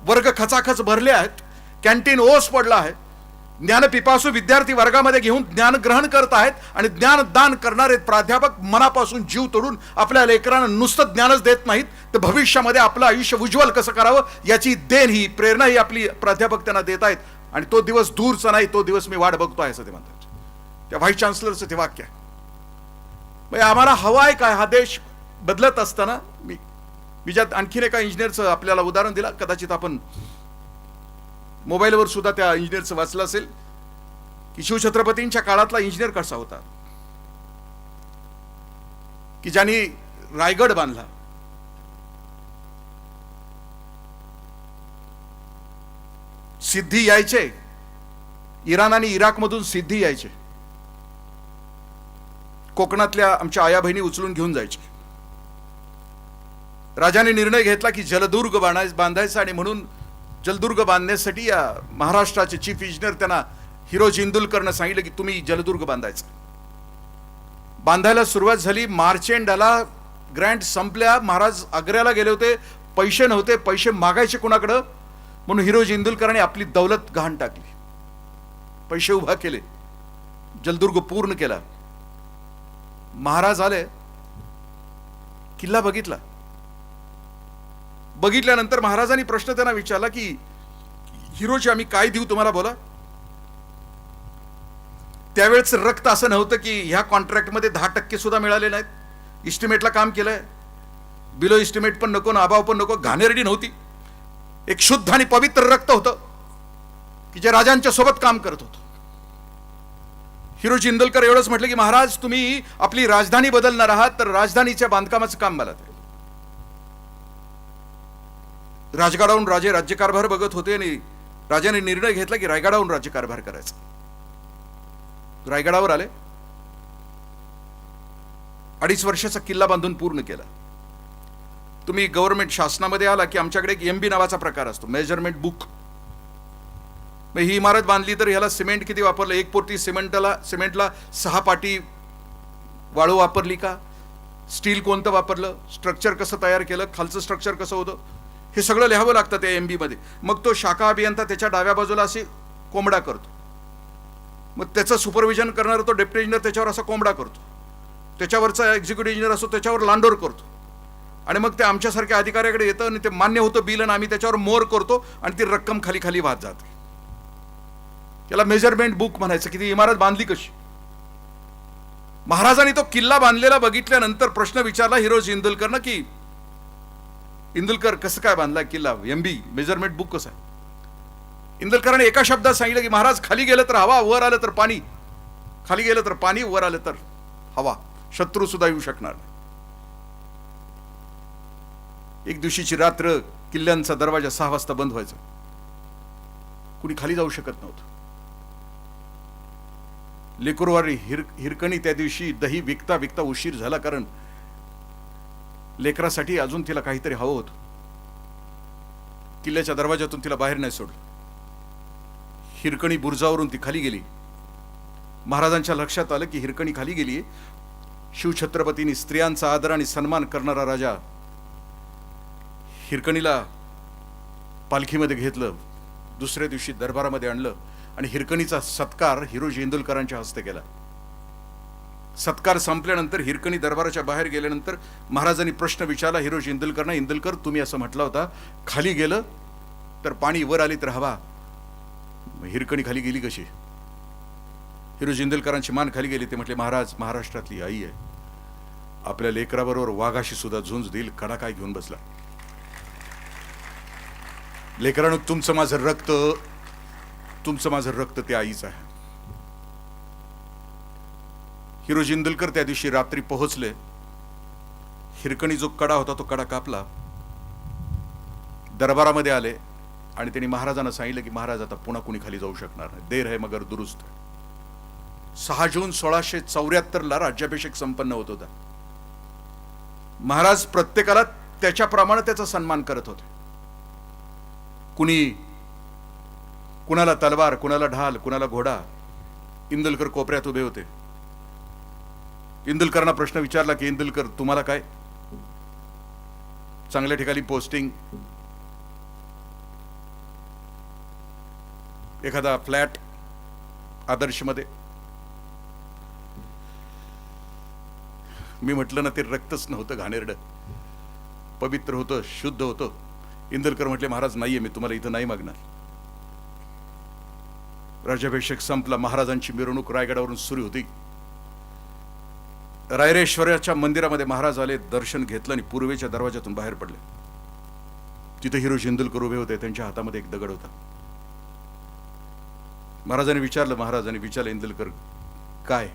वर्ग खचाखच भरले आहेत, कॅन्टीन ओस पडला आहे, ज्ञानपिपासू विद्यार्थी वर्गामध्ये घेऊन ज्ञान ग्रहण करत आहेत आणि ज्ञानदान करणारे प्राध्यापक मनापासून जीव तोडून आपल्या लेकरांना नुसतं ज्ञानच देत नाहीत, तर भविष्यामध्ये आपलं आयुष्य उज्ज्वल कसं करावं याची देण ही प्रेरणा ही आपली प्राध्यापक त्यांना देत आहेत. आणि तो दिवस दूरचा नाही, तो दिवस मी वाट बघतोय असं ते म्हणतात. त्या व्हाईस चान्सलरचं ते वाक्य आहे. म्हणजे आम्हाला हवा आहे काय, हा देश बदलत असताना मी ज्यात आणखीन एका इंजिनियरचं आपल्याला उदाहरण दिलं, कदाचित आपण मोबाईलवर सुद्धा त्या इंजिनियरचं वाचलं असेल की शिवछत्रपतींच्या काळातला इंजिनियर कसा होता, की ज्यांनी रायगड बांधला. सिद्धी यायचे, इराण आणि इराकमधून सिद्धी यायचे, कोकणातल्या आमच्या आया बहिणी उचलून घेऊन जायचे. राजाने निर्णय घेतला की जलदुर्ग बांधायचा आणि म्हणून जलदुर्ग बांधण्यासाठी या महाराष्ट्राचे चीफ इंजिनियर त्यांना हिरोजी इंदुलकरनं सांगितलं की तुम्ही जलदुर्ग बांधायचा. बांधायला सुरुवात झाली, मार्च एंडला ग्रँट संपल्या, महाराज आग्र्याला गेले होते, पैसे नव्हते, पैसे मागायचे कुणाकडं, म्हणून हिरोजी इंदुलकरांनी आपली दौलत गहाण टाकली, पैसे उभा केले, जलदुर्ग पूर्ण केला. महाराज आले, किल्ला बघितल्यानंतर महाराजांनी प्रश्न त्यांना विचारला की हिरोजी आम्ही काय देऊ तुम्हाला, बोला. त्यावेळेस रक्त असं नव्हतं की ह्या कॉन्ट्रॅक्टमध्ये 10% सुद्धा मिळाले नाहीत, इस्टिमेटला काम केलंय, बिलो इस्टिमेट पण नको ना अभाव पण नको, घाणेरडी नव्हती, एक शुद्ध आणि पवित्र रक्त होतं की जे राजांच्या सोबत काम करत होतं. हिरोजी इंदुलकर एवढंच म्हटलं की महाराज तुम्ही आपली राजधानी बदलणार आहात, तर राजधानीच्या बांधकामाचं काम मला द्या. राजगडावरून राजे राज्यकारभार बघत होते आणि राजाने निर्णय घेतला की रायगडावरून राज्यकारभार करायचा. रायगडावर आले, 2.5 वर्षाचा किल्ला बांधून पूर्ण केला. तुम्ही गव्हर्नमेंट शासनामध्ये आला की आमच्याकडे एक MB नावाचा प्रकार असतो, मेजरमेंट बुक. ही इमारत बांधली तर ह्याला सिमेंट किती वापरलं, 1 पोती सिमेंटला 6 पाटी वाळू वापरली का, स्टील कोणतं वापरलं, स्ट्रक्चर कसं तयार केलं, खालचं स्ट्रक्चर कसं होतं, हे सगळं लिहावं लागतं त्या MB मध्ये. मग तो शाखा अभियंता त्याच्या डाव्या बाजूला असे कोंबडा करतो, मग त्याचं सुपरविजन करणारा तो डेप्युटी इंजिनियर त्याच्यावर असा कोंबडा करतो, त्याच्यावरचा एक्झिक्युटिव्ह इंजिनियर असतो त्याच्यावर लांडोर करतो, आणि मग ते आमच्यासारख्या अधिकाऱ्याकडे येतं आणि ते मान्य होतं बिल आणि आम्ही त्याच्यावर मोर करतो आणि ती रक्कम खाली खाली वाहत जाते. याला मेजरमेंट बुक म्हणायचं की ती इमारत बांधली कशी. महाराजांनी तो किल्ला बांधलेला बघितल्यानंतर प्रश्न विचारला हिरोजी इंदुलकरनं की इंदुलकर कसं काय बांधला किल्ला, MB मेजरमेंट बुक कसं आहे. इंदुलकरांनी एका शब्दात सांगितलं की महाराज खाली गेलं तर हवा, वर आलं तर पाणी, खाली गेलं तर पाणी, वर आलं तर हवा, शत्रू सुद्धा येऊ शकणार नाही. एक दिवशीची रात्र किल्ल्यांचा दरवाजा 6 वाजता बंद व्हायचा, कुणी खाली जाऊ शकत नव्हतं. लेकरवारी हिरकणी त्या दिवशी दही विकता विकता उशीर झाला, कारण लेकरासाठी अजून तिला काहीतरी हवं होतं. किल्ल्याच्या दरवाजातून तिला बाहेर नाही सोडलं. हिरकणी बुर्जावरून ती खाली गेली. महाराजांच्या लक्षात आलं की हिरकणी खाली गेली. शिवछत्रपतींनी स्त्रियांचा आदर आणि सन्मान करणारा राजा हिरकणीला पालखीमध्ये घेतलं, दुसऱ्या दिवशी दरबारामध्ये आणलं आणि हिरकणीचा सत्कार हिरोजी इंदुलकरांच्या हस्ते केला. सत्कार संपल्यानंतर हिरकणी दरबाराच्या बाहेर गेल्यानंतर महाराजांनी प्रश्न विचारला हिरोजी इंदुलकरना, इंदुलकर तुम्ही असं म्हटलं होता खाली गेलं तर पाणी, वर आली तर हवा, हिरकणी खाली गेली कशी. हिरोजी इंदुलकरांची मान खाली गेली. ते म्हटले महाराज महाराष्ट्रातली आई आहे, आपल्या लेकराबरोबर वाघाशी सुद्धा झुंज देईल, कडा काय घेऊन बसला. लेकरांनो तुमचं माझं रक्त ते आईच आहे. हिरोजी इंदुलकर त्या दिवशी रात्री पोहोचले. हिरकणी जो कडा होता तो कडा कापला, दरबारामध्ये आले आणि त्यांनी महाराजांना सांगितलं की महाराज आता पुन्हा कुणी खाली जाऊ शकणार नाही, देर है मगर दुरुस्त. 6 जून 1674 राज्याभिषेक संपन्न होत होता. महाराज प्रत्येकाला त्याच्याप्रमाणे त्याचा सन्मान करत होते. कुणाला तलवार, कुणाला ढाल, कुणाला घोडा. इंदुलकर कोपऱ्यात उभे होते. इंदुलकरांना प्रश्न विचारला की इंदुलकर तुम्हाला काय, चांगल्या ठिकाणी पोस्टिंग, एखादा फ्लॅट, आदर्शमध्ये मी म्हटलं ना, ते रक्तच नव्हतं घाणेरडं, पवित्र होतं, शुद्ध होतं. इंदलकर म्हटले, महाराज नाहीये, मी तुम्हाला इथं नाही मागणार. राज्याभिषेक संपला, महाराजांची मिरवणूक रायगडावरून सुरू होती. रायरेश्वराच्या मंदिरामध्ये महाराज आले, दर्शन घेतलं आणि पूर्वेच्या दरवाजातून बाहेर पडले. तिथे हिरोजी इंदुलकर उभे होते, त्यांच्या हातामध्ये एक दगड होता. महाराजांनी विचारलं इंदुलकर काय?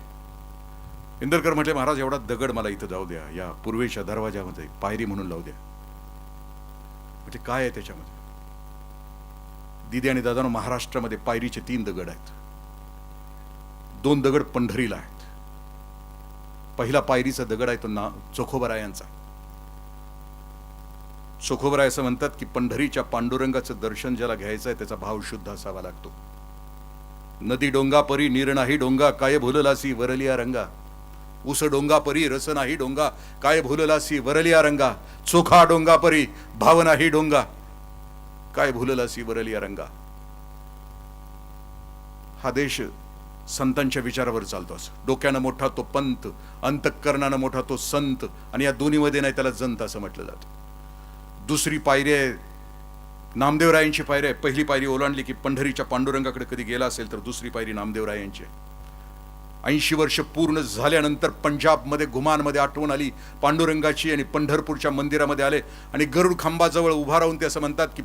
इंदुलकर म्हटले, महाराज एवढा दगड मला इथं जाऊ द्या, या पूर्वेच्या दरवाजामध्ये पायरी म्हणून लावू द्या. म्हणजे काय आहे त्याच्यामध्ये? दिदी आणि दादांनो, महाराष्ट्रामध्ये पायरीचे 3 दगड आहेत. 2 दगड पंढरीला आहेत. पहिला पायरीचा दगड आहे तो चोखोबरायांचा. चोखोबराय असं म्हणतात की पंढरीच्या पांडुरंगाचं दर्शन ज्याला घ्यायचं आहे त्याचा भाव शुद्ध असावा लागतो. नदी डोंगा परी नीर नाही डोंगा, काय भुललासी वरलिया रंगा. उस डोंगा परी रस नाही डोंगा, काय भुललासी वरलिया रंगा. चोखा डोंगा परी भाव नाही डोंगा, काय भुललासी वरलिया रंगा. हा देश संतांच्या विचारावर चालतो. असं डोक्यानं मोठा तो पंत, अंतःकरणानं मोठा तो संत, आणि या दोन्हीमध्ये नाही त्याला जंत असं म्हटलं जातं. दुसरी पायरी आहे नामदेवरायांची पायरी आहे. पहिली पायरी ओलांडली की पंढरीच्या पांडुरंगाकडे कधी गेला असेल तर दुसरी पायरी नामदेवरायांची आहे. 80 वर्ष पूर्ण झाल्यानंतर पंजाबमध्ये घुमानमध्ये आठवण आली पांडुरंगाची, आणि पंढरपूरच्या मंदिरामध्ये आले आणि गरुड खांबाजवळ उभा राहून ते असं म्हणतात की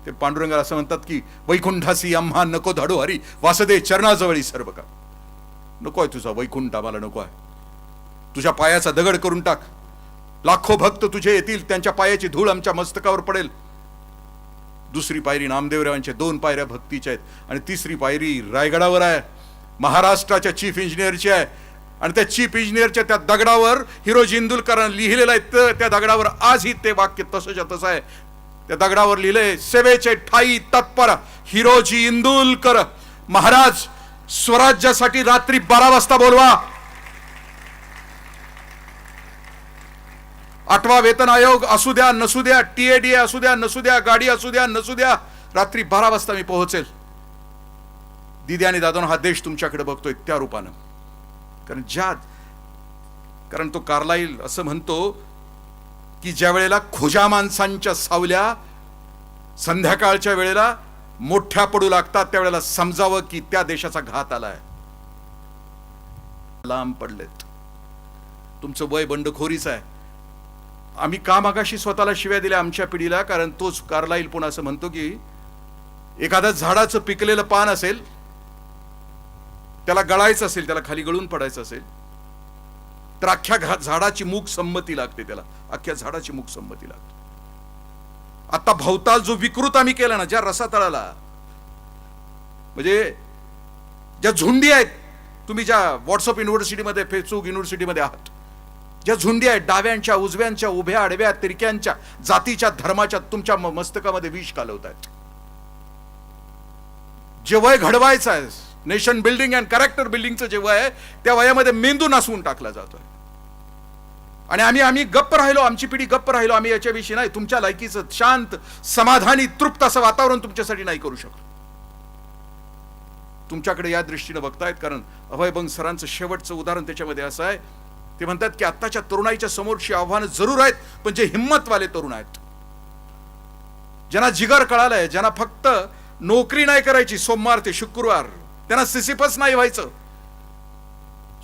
ते पांडुरंगाला असं म्हणतात की वैकुंठासी आम्हा नको धाडू हरी, वासदे चरणाजवळी सर्व का. नको आहे तुझा वैकुंठ, आम्हाला नको आहे. तुझ्या पायाचा दगड करून टाक. लाखो भक्त तुझे येतील, त्यांच्या पायाची धूळ आमच्या मस्तकावर पडेल. दुसरी पायरी नामदेवरावांच्या 2 पायऱ्या भक्तीच्या आहेत, आणि तिसरी पायरी रायगडावर आहे, महाराष्ट्राच्या चीफ इंजिनियरची आहे. आणि त्या चीफ इंजिनियरच्या त्या दगडावर हिरोजी इंदुलकरांनी लिहिलेलं आहे. त्या दगडावर आजही ते वाक्य तसंच्या तसं आहे. त्या दगडावर लिहिलंय, सेवेचे ठाई तत्पर हिरोजी इंदुलकर. महाराज स्वराज्यासाठी रात्री 12 वाजता बोलवा. 8वा वेतन आयोग असू द्या नसू द्या, TADA असू द्या नसू द्या, गाडी असू द्या नसू द्या, रात्री 12 वाजता मी पोहोचेल. दिदी आणि दादांनो, हा देश तुमच्याकडे बघतोय त्या रूपानं. कारण तो कार्लाइल असं म्हणतो की ज्या वेळेला खोजा माणसांच्या सावल्या संध्याकाळच्या वेळेला मोठ्या पडू लागतात, त्यावेळेला समजावं की त्या देशाचा घात आलाय. लांब पडलेत. तुमचं वय बंडखोरीच आहे. आम्ही का मागाशी स्वतःला शिव्या दिल्या आमच्या पिढीला? कारण तोच कार्लाइल पुन्हा असं म्हणतो की एखाद्या झाडाचं पिकलेलं पान असेल, त्याला गळायचं असेल, त्याला खाली गळून पडायचं असेल तर अख्ख्या झाडाची मूक संमती लागते. त्याला अख्ख्या झाडाची मूक संमती लागते. आता भवताल जो विकृत आम्ही केला ना, ज्या रसातळाला, म्हणजे ज्या झुंडी आहेत, तुम्ही ज्या व्हॉट्सअप युनिव्हर्सिटीमध्ये, फेसबुक युनिव्हर्सिटीमध्ये आहात, ज्या झुंडी आहेत डाव्यांच्या उजव्यांच्या, उभ्या आडव्या तिरक्यांच्या, जातीच्या धर्माच्या, तुमच्या मस्तकामध्ये विष घालवतायत. जे वय घडवायचं आहे, नेशन बिल्डिंग अँड कॅरेक्टर बिल्डिंगचं जे वय आहे, त्या वयामध्ये मेंदू नासवून टाकला जातोय. आणि आम्ही गप्प राहिलो, आमची पिढी गप्प राहिलो. आम्ही याच्याविषयी नाही, तुमच्या लायकीचं शांत समाधानी तृप्त असं वातावरण तुमच्यासाठी नाही करू शकलो. तुमच्याकडे या दृष्टीने बघतायत, कारण अभय बंग सरांचं शेवटचं उदाहरण त्याच्यामध्ये असं आहे. ते म्हणतात की आत्ताच्या तरुणाईच्या समोरची आव्हानं जरूर आहेत, पण जे हिम्मतवाले तरुण आहेत, ज्यांना जिगर कळालाय, ज्यांना फक्त नोकरी नाही करायची सोमवार ते शुक्रवार, त्यांना सिसिफस नाही व्हायचं.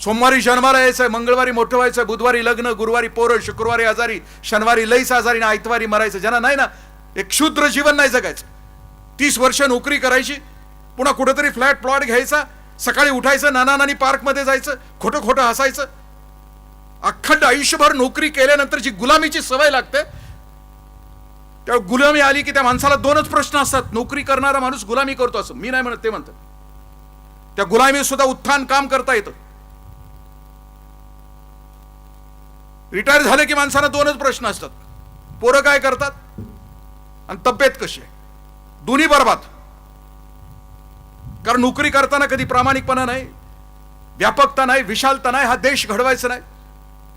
सोमवारी जन्माला यायचंय, मंगळवारी मोठं व्हायचंय, बुधवारी लग्न, गुरुवारी पोरं, शुक्रवारी आजारी, शनिवारी लईच आजारी ना आयतवारी मरायचं. ज्यांना नाही ना, एक क्षुद्र जीवन नाही जगायचं. 30 वर्ष नोकरी करायची, पुन्हा कुठेतरी फ्लॅट प्लॉट घ्यायचा, सकाळी उठायचं, नाना पार्कमध्ये जायचं, खोटं खोटं हसायचं. अखंड आयुष्यभर नोकरी केल्यानंतर जी गुलामीची सवय लागते, त्या गुलामी आली की त्या माणसाला 2च प्रश्न असतात. नोकरी करणारा माणूस गुलामी करतो असं मी नाही म्हणत, ते म्हणतात. त्या गुलामी सुद्धा उत्थान काम करता येतं. रिटायर झाले की माणसाला 2च प्रश्न असतात. पोरं काय करतात आणि तब्येत कशी आहे. दोन्ही बरबाद. कारण नोकरी करताना कधी प्रामाणिकपणा नाही, व्यापकता नाही, विशालता नाही. हा देश घडवायचा नाही.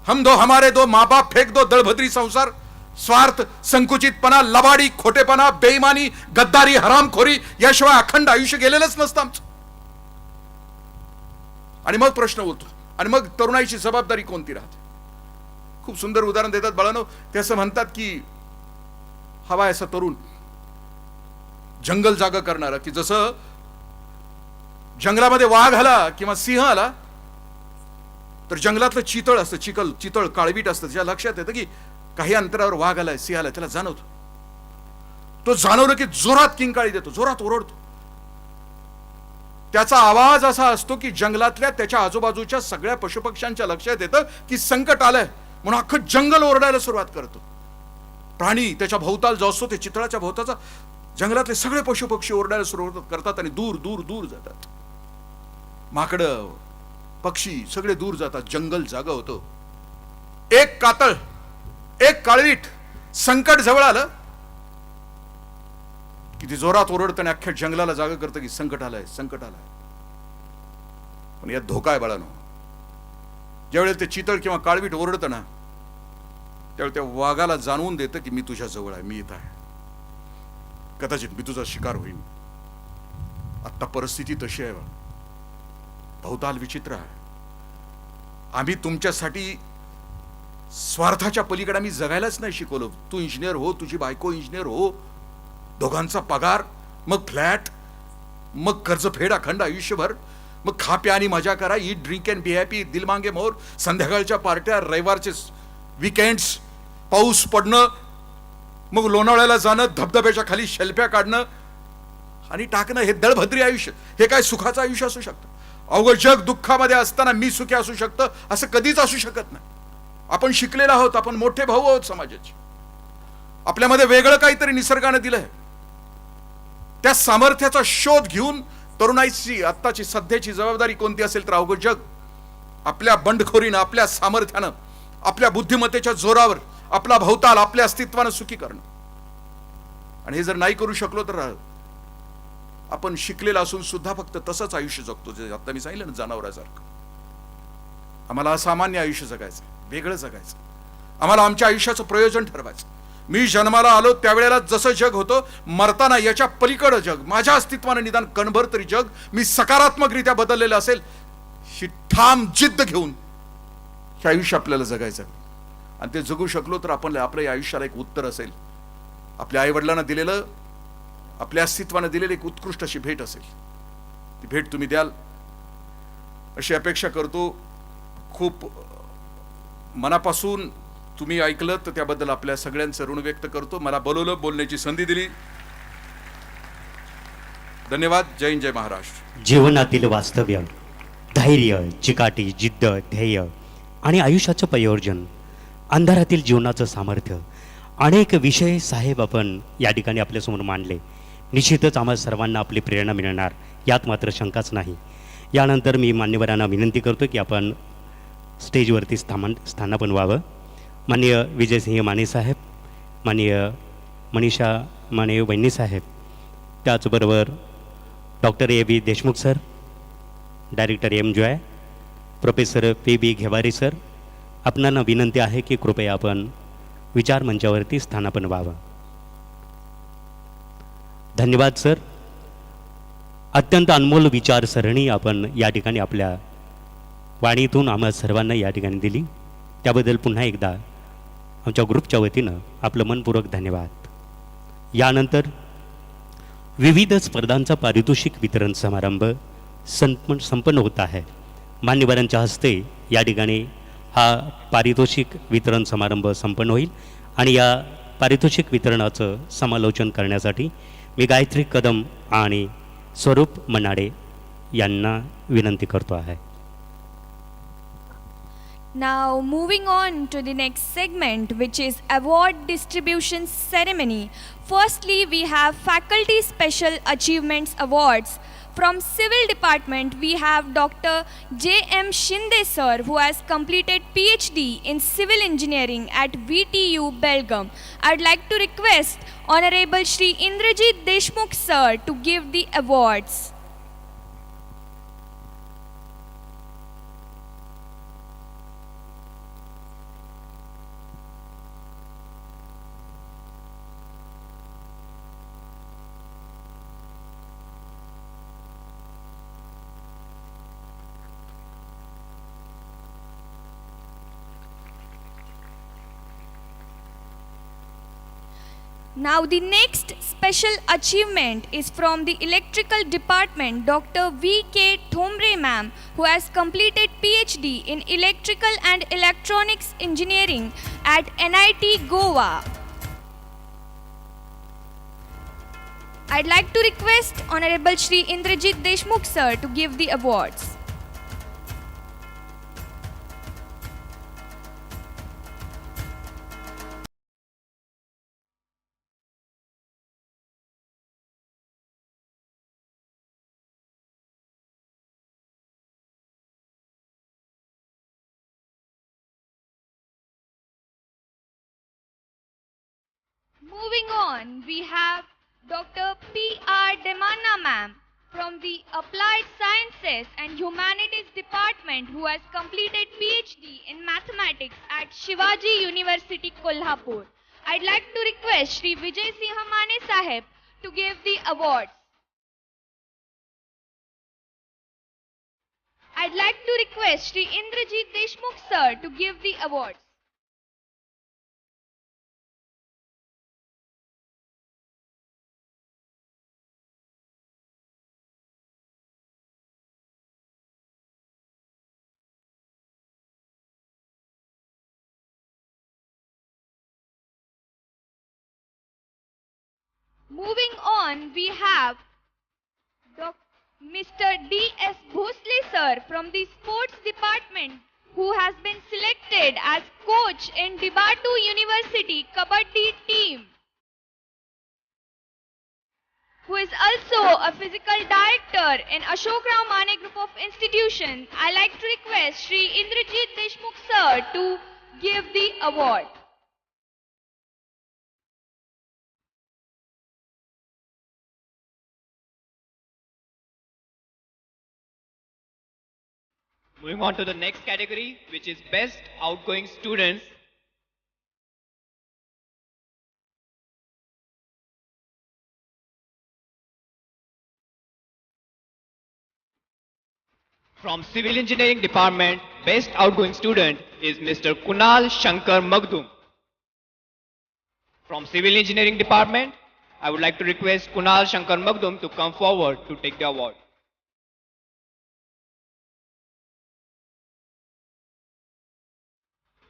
हम दो हमारे दो, माँ बाप फेक दो, दळभद्री संसार, स्वार्थ, संकुचितपणा, लबाडी, खोटेपणा, बेईमानी, गद्दारी, हरामखोरी याशिवाय अखंड आयुष्य गेलेलंच नसतं आमचं. आणि मग प्रश्न उरतो, आणि मग तरुणाईची जबाबदारी कोणती राहते. खूप सुंदर उदाहरण देतात बाळांनो. ते असं म्हणतात की हवा असा तरुण जंगल जागा करणारा, की जसं जंगलामध्ये वाघ आला किंवा सिंह आला तर जंगलातलं चितळ असतं, चितळ काळवीट असतं, त्याच्या लक्षात येतं की काही अंतरावर वाघ आलाय, सिंह आलाय, त्याला जाणवतो. तो जाणवलं की जोरात किंकाळी देतो, जोरात ओरडतो. त्याचा आवाज असा असतो की जंगलातल्या त्याच्या आजूबाजूच्या सगळ्या पशुपक्ष्यांच्या लक्षात येतं की संकट आलंय, म्हणून अख्खं जंगल ओरडायला सुरुवात करतो. प्राणी त्याच्या भोवताल जो असतो, ते चितळाच्या भोवताचा जंगलातले सगळे पशुपक्षी ओरडायला सुरुवात करतात आणि दूर दूर दूर जातात. माकडं, पक्षी सगळे दूर जातात, जंगल जागा होतं. एक कातळ, एक काळवीट संकट जवळ आलं की ती जोरात ओरडतं आणि अख्ख्या जंगलाला जागा करतं की संकट आलंय, संकट आलंय. पण यात धोका आहे बाळांनो. ज्यावेळेला ते चितळ किंवा काळवीट ओरडतं ना, त्यावेळेला त्या वाघाला जाणवून देतं की मी तुझ्या जवळ आहे, मी इथं आहे, कदाचित मी तुझा शिकार होईन. आता परिस्थिती तशी आहे, भोवताल विचित्र आहे. आम्ही तुमच्यासाठी स्वार्थाच्या पलीकडे आम्ही जगायलाच नाही शिकवलं. तू इंजिनियर हो, तुझी बायको इंजिनियर हो, दोघांचा पगार, मग फ्लॅट, मग कर्ज फेड अखंड आयुष्यभर, मग खा प्या आणि मजा करा, eat drink and be happy, दिल मांगे मोर, संध्याकाळच्या पार्ट्या, रविवारचे विकेंड्स, पाऊस पडणं, मग लोणावळ्याला जाणं, धबधब्याच्या खाली शेल्फ्या काढणं आणि टाकणं, हे दळभद्री आयुष्य. हे काय सुखाचं आयुष्य असू शकतं? अवघं जग दुःखामध्ये असताना मी सुखी असू शकतं असं कधीच असू शकत नाही. आपण शिकलेलो आहोत, आपण मोठे भाऊ आहोत समाजाचे. आपल्यामध्ये वेगळं काहीतरी निसर्गाने दिलंय. त्या सामर्थ्याचा शोध घेऊन तरुणाईची आत्ताची सध्याची जबाबदारी कोणती असेल तर अवघं जग आपल्या बंडखोरीनं, आपल्या सामर्थ्यानं, आपल्या बुद्धिमत्तेच्या जोरावर आपला भवताल आपल्या अस्तित्वानं सुखी करणं. आणि हे जर नाही करू शकलो तर आपण शिकलेला असून सुद्धा फक्त तसंच आयुष्य जगतो, जे आता मी सांगितलं ना, जनावरासारखं. आम्हाला असामान्य आयुष्य जगायचं, वेगळं जगायचं. आम्हाला आमच्या आयुष्याचं प्रयोजन ठरवायचं. मी जन्माला आलो त्यावेळेला जसं जग होतं, मरताना याच्या पलीकडं जग, माझ्या अस्तित्वानं निदान कणभर तरी जग मी सकारात्मकरित्या बदललेलं असेल, ही ठाम जिद्द घेऊन हे आयुष्य आपल्याला जगायचं. आणि ते जगू शकलो तर आपण आपल्या आयुष्याला एक उत्तर असेल, आपल्या आईवडिलांना दिलेलं, आपल्या अस्तित्वानं दिलेली एक उत्कृष्ट अशी भेट असेल. ती भेट तुम्ही द्याल अशी अपेक्षा करतो. खूप मनापासून तुम्ही ऐकलं तर त्याबद्दल आपल्या सगळ्यांचं ऋण व्यक्त करतो. मला बोलवलं, बोलण्याची संधी दिली. धन्यवाद. जय हिंद, जय महाराष्ट्र. जीवनातील वास्तव्य, धैर्य, चिकाटी, जिद्द, ध्येय आणि आयुष्याचं प्रयोजन, अंधारातील जीवनाचं सामर्थ्य, अनेक विषय साहेब आपण या ठिकाणी आपल्यासमोर मांडले. निश्चितच आम्हा सर्वांना आपली प्रेरणा मिळणार, यात मात्र शंकाच नाही. यानंतर मी मान्यवरांना विनंती करतो की आपण स्टेजवरती स्थानापन्न व्हावं. माननीय विजयसिंह माने साहेब, माननीय मनीषा माने वैनी साहेब, त्याचबरोबर doctor A B. Deshmukh sir, director M Joy, professor P B. Ghevari sir, आपणांना विनंती आहे की कृपया आपण विचार मंचावरती स्थानापन्न व्हावं. धन्यवाद सर. अत्यंत अनमोल विचारसरणी आपण या ठिकाणी आपल्या वाणीतून आम्हा सर्वांना या ठिकाणी दिली. त्याबद्दल पुन्हा एकदा आमच्या ग्रुपच्या वतीनं आपलं मनपूर्वक धन्यवाद. यानंतर विविध स्पर्धांचा पारितोषिक वितरण समारंभ संपन्न होत आहे. मान्यवरांच्या हस्ते या ठिकाणी हा पारितोषिक वितरण समारंभ संपन्न होईल आणि या पारितोषिक वितरणाचं समालोचन करण्यासाठी मी गायत्री कदम आणि स्वरूप मनाडे यांना विनंती करतो आहे. Now moving on to the next segment, which is award distribution ceremony. Firstly, we have Faculty Special Achievements Awards. From Civil Department, we have Dr. J.M. Shinde sir, who has completed PhD in Civil Engineering at VTU Belgaum. I'd like to request Honorable Shri Indrajit Deshmukh sir to give the awards. Now the next special achievement is from the electrical department, Dr. V.K. Thomre ma'am, who has completed PhD in electrical and electronics engineering at NIT Goa. I'd like to request Honorable Shri Indrajit Deshmukh sir to give the awards. Moving on, we have Dr. P.R. Demana ma'am from the Applied Sciences and Humanities Department, who has completed PhD in Mathematics at Shivaji University, Kolhapur. I'd like to request Shri Vijay Singh Mane Sahib to give the awards. I'd like to request Shri Indrajit Deshmukh sir to give the awards. Moving on, we have Mr. D.S. Bhosle sir from the Sports Department, who has been selected as coach in Dibatu University Kabaddi team, who is also a physical director in Ashok Rao Mane Group of Institutions. I like to request Shri Indrajit Deshmukh sir to give the award. Moving on to the next category, which is Best Outgoing Students. From Civil Engineering Department, Best Outgoing Student is Mr. Kunal Shankar Magdum. From Civil Engineering Department, I would like to request Kunal Shankar Magdum to come forward to take the award.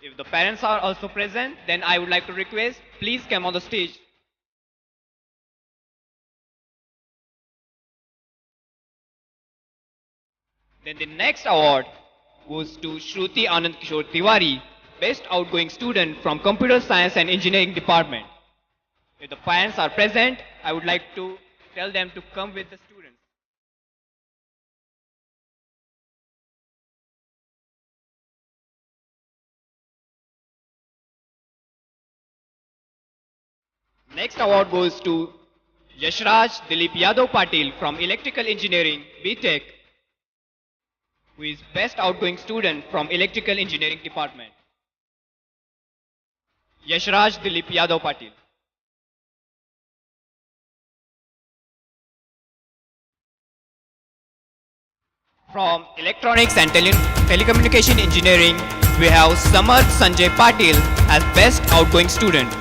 If the parents are also present, then I would like to request, please come on the stage. Then the next award goes to Shruti Anand Kishore Tiwari, Best Outgoing Student from Computer Science and Engineering Department. If the parents are present, I would like to tell them to come with the students. Next award goes to Yashraj Dilip Yadav Patil from Electrical Engineering, BTech, who is Best Outgoing Student from Electrical Engineering Department. Yashraj Dilip Yadav Patil. From Electronics and Telecommunication Engineering, we have Samarth Sanjay Patil as Best Outgoing Student.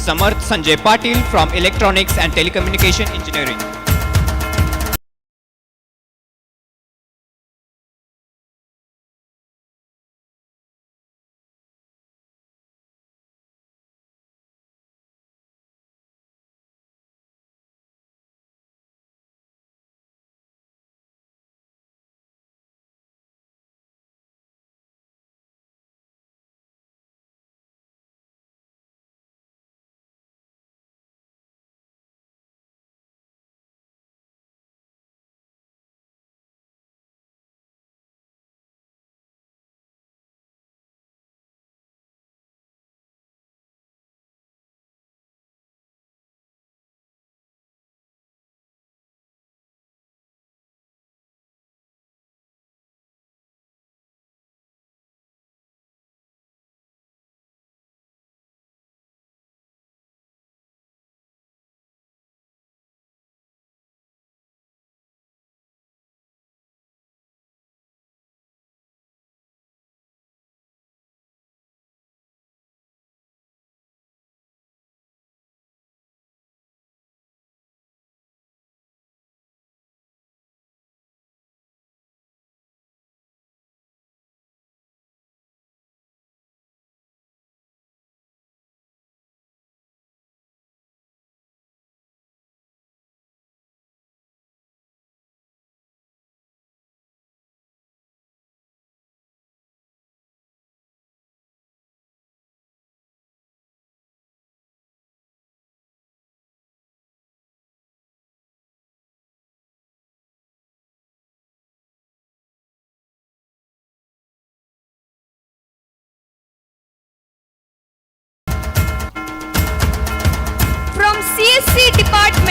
Samarth Sanjay Patil from Electronics and Telecommunication Engineering.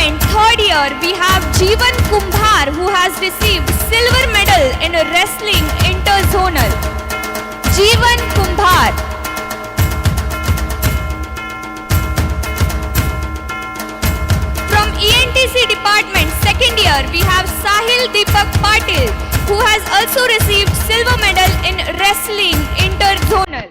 department, third year, we have Jeevan Kumbhar, who has received silver medal in wrestling interzonal. Jeevan Kumbhar. From ENTC department, second year, we have Sahil Deepak Patil, who has also received silver medal in wrestling interzonal.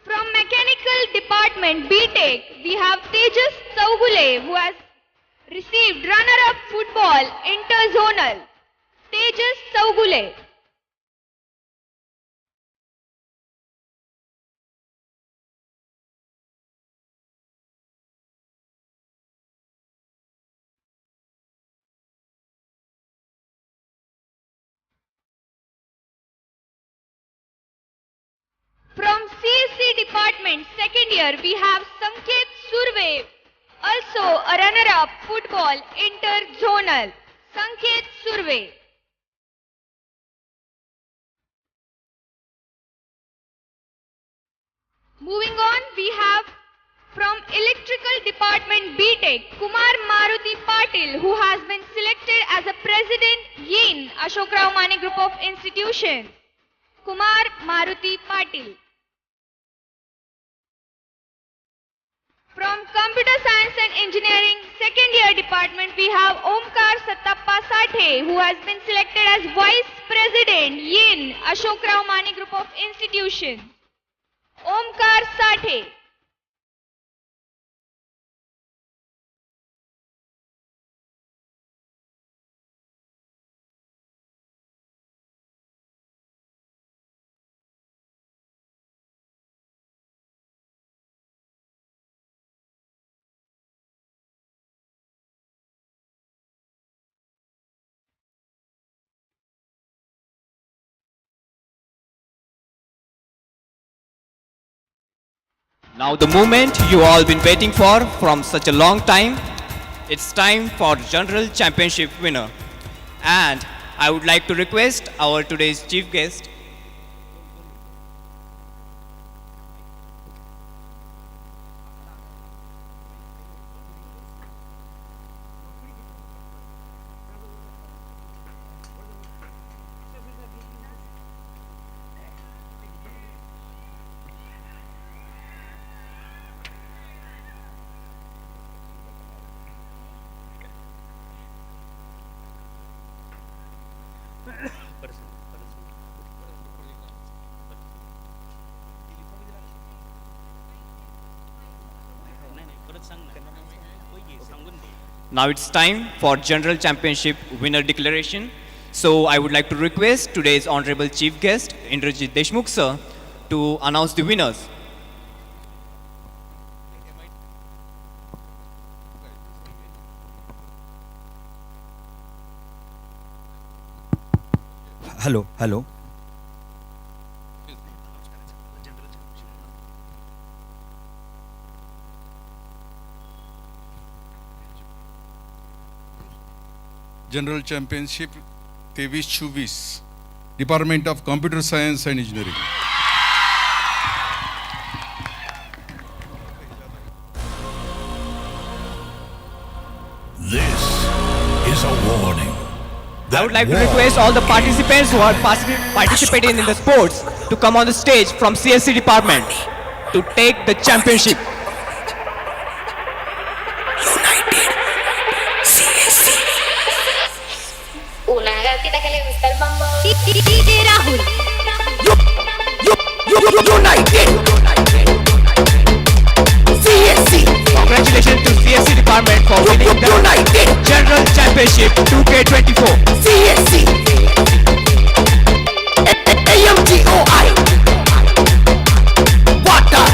From mechanical department, BTech, we have Tejas Saugule, who has received runner-up football interzonal. Tejas Saugule. From CSC department, second year, we have Sanket Surve, also a runner-up football interzonal. Sanket Surve. Moving on, we have from electrical department BTech, Kumar Maruti Patil, who has been selected as a president YIN Ashok Rao Mane Group of Institutions. Kumar Maruti Patil. From Computer Science and Engineering second year department, we have Omkar Sattappa Sathe, who has been selected as Vice President YIN Ashok Rao Mane Group of Institutions. Omkar Sathe. Now the moment you all been waiting for from such a long time, it's time for General Championship winner. And I would like to request our today's chief guest, now it's time for General Championship winner declaration. So I would like to request today's honorable chief guest, Indrajit Deshmukh sir, to announce the winners. Hello. General championship 23-24 department of computer science and engineering. This is a warning. I would like to request all the participants who are participating in the sports to come on the stage from CSC department to take the championship. Una gatita que le gusta el mambo. DJ Rahul. United. CSC. Congratulations to CSC department for winning the United. General Championship 2K24. CSC. AMGOI. Water.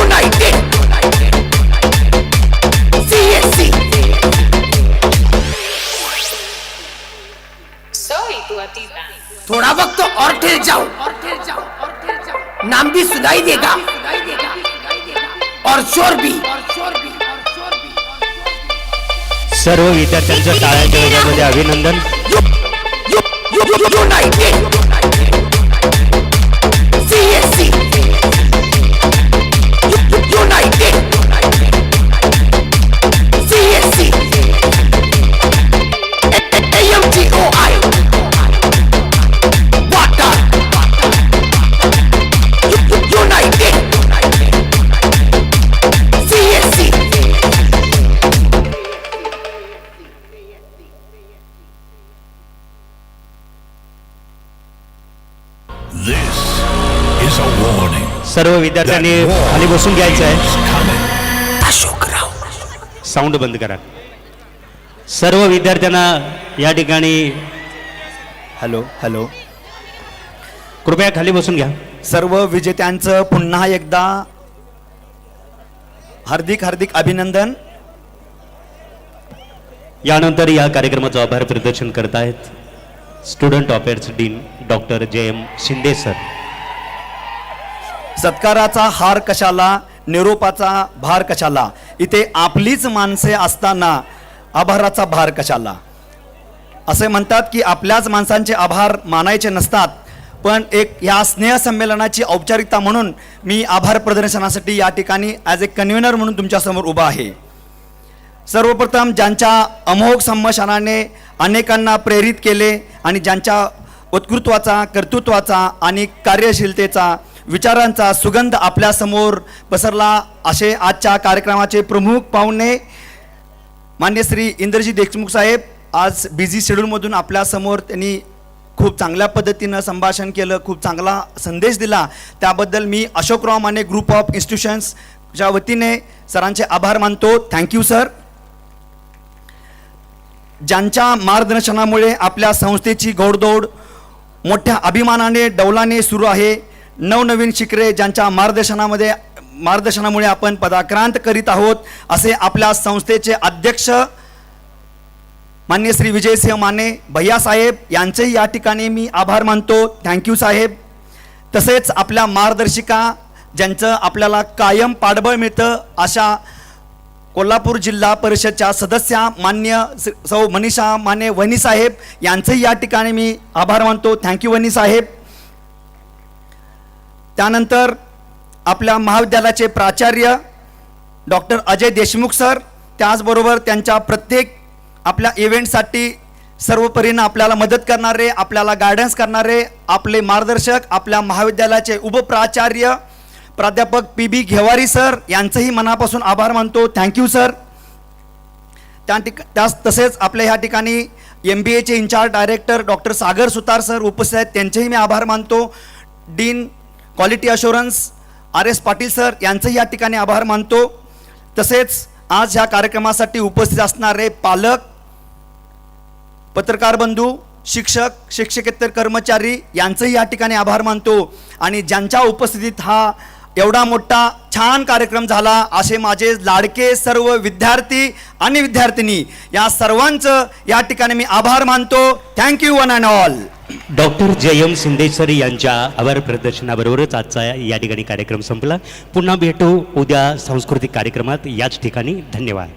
United. CSC. Soy tu gatita. थोड़ा वक्त और ठहर जाओ, नाम भी सुनाई देगा और शोर भी. सर्व विद्यार्थ्यांचं टाळ्यांच्या गजरामध्ये अभिनंदन. United CSC United CSC AMTOI Water United CSC This is a warning. सर्व विद्यार्थ्यांनी खाली बसून घ्यायचं आहे. अशोकराव साऊंड बंद करा. सर्व विद्यार्थ्यांना या ठिकाणी हॅलो हॅलो कृपया खाली बसून घ्या. सर्व विजेत्यांचं पुन्हा एकदा हार्दिक हार्दिक अभिनंदन. यानंतर या कार्यक्रमाचं आभार प्रदर्शन करतायत student affairs dean doctor JM Shinde sir. सत्काराचा हार कशाला, निरोपाचा भार कशाला, इथे आपलीच माणसे असताना आभाराचा भार कशाला. असे म्हणतात की आपल्याच माणसांचे आभार मानायचे नसतात, पण एक ह्या स्नेहसंमेलनाची औपचारिकता म्हणून मी आभार प्रदर्शनासाठी या ठिकाणी ॲज ए कन्व्हेनर म्हणून तुमच्यासमोर उभा आहे. सर्वप्रथम ज्यांच्या अमोघ संभाषणाने अनेकांना प्रेरित केले आणि ज्यांच्या उत्कृत्वाचा, कर्तृत्वाचा आणि कार्यशीलतेचा, विचारांचा सुगंध आपल्यासमोर पसरला, असे आजच्या कार्यक्रमाचे प्रमुख पाहुणे मान्य श्री इंद्रजीत देशमुख साहेब आज बिझी शेड्यूलमधून आपल्यासमोर त्यांनी खूप चांगल्या पद्धतीनं संभाषण केलं, खूप चांगला संदेश दिला. त्याबद्दल मी अशोकराव माने ग्रुप ऑफ इन्स्टिट्यूशन्सच्या वतीने सरांचे आभार मानतो. Thank you sir. ज्यांच्या मार्गदर्शनामुळे आपल्या संस्थेची घोडदौड मोठ्या अभिमानाने डौलाने सुरू आहे, नवनवीन शिखरे ज्यांच्या मार्गदर्शनामुळे आपण पदाक्रांत करीत आहोत, असे आपल्या संस्थेचे अध्यक्ष मान्य श्री विजयसिंह माने भैयासाहेब यांचेही या ठिकाणी मी आभार मानतो. थँक्यू साहेब. तसेच आपल्या मार्गदर्शिका ज्यांचं आपल्याला कायम पाठबळ मिळतं, अशा कोल्हापूर जिल्हा परिषदच्या सदस्या मान्य सौ मनीषा माने वहिनी साहेब यांचंही या ठिकाणी मी आभार मानतो. थँक्यू वहिनी साहेब. त्यानंतर आपल्या महाविद्यालयाचे प्राचार्य डॉक्टर अजय देशमुख सर, त्याचबरोबर त्यांच्या प्रत्येक आपल्या इव्हेंटसाठी सर्वपरीनं आपल्याला मदत करणारे, आपल्याला गायडन्स करणारे आपले मार्गदर्शक, आपल्या महाविद्यालयाचे उपप्राचार्य प्राध्यापक PB घेवारी सर यांचंही मनापासून आभार मानतो. Thank you sir. तसेच आपल्या ह्या ठिकाणी MBAचे इन्चार्ज डायरेक्टर डॉक्टर सागर सुतार सर उपस्थित आहेत, त्यांचेही मी आभार मानतो. Dean quality assurance RS Patil sir यांचंही या ठिकाणी आभार मानतो. तसेच आज ह्या कार्यक्रमासाठी उपस्थित असणारे पालक, पत्रकार बंधू, शिक्षक, शिक्षकेतर कर्मचारी यांचंही या ठिकाणी आभार मानतो. आणि ज्यांच्या उपस्थितीत हा एवढा मोठा छान कार्यक्रम झाला, असे माझे लाडके सर्व विद्यार्थी आणि विद्यार्थिनी, या सर्वांचं या ठिकाणी मी आभार मानतो. Thank you one and all. Doctor JM Shinde sir यांच्या आभार प्रदर्शनाबरोबरच आजचा या ठिकाणी कार्यक्रम संपला. पुन्हा भेटू उद्या सांस्कृतिक कार्यक्रमात याच ठिकाणी. धन्यवाद.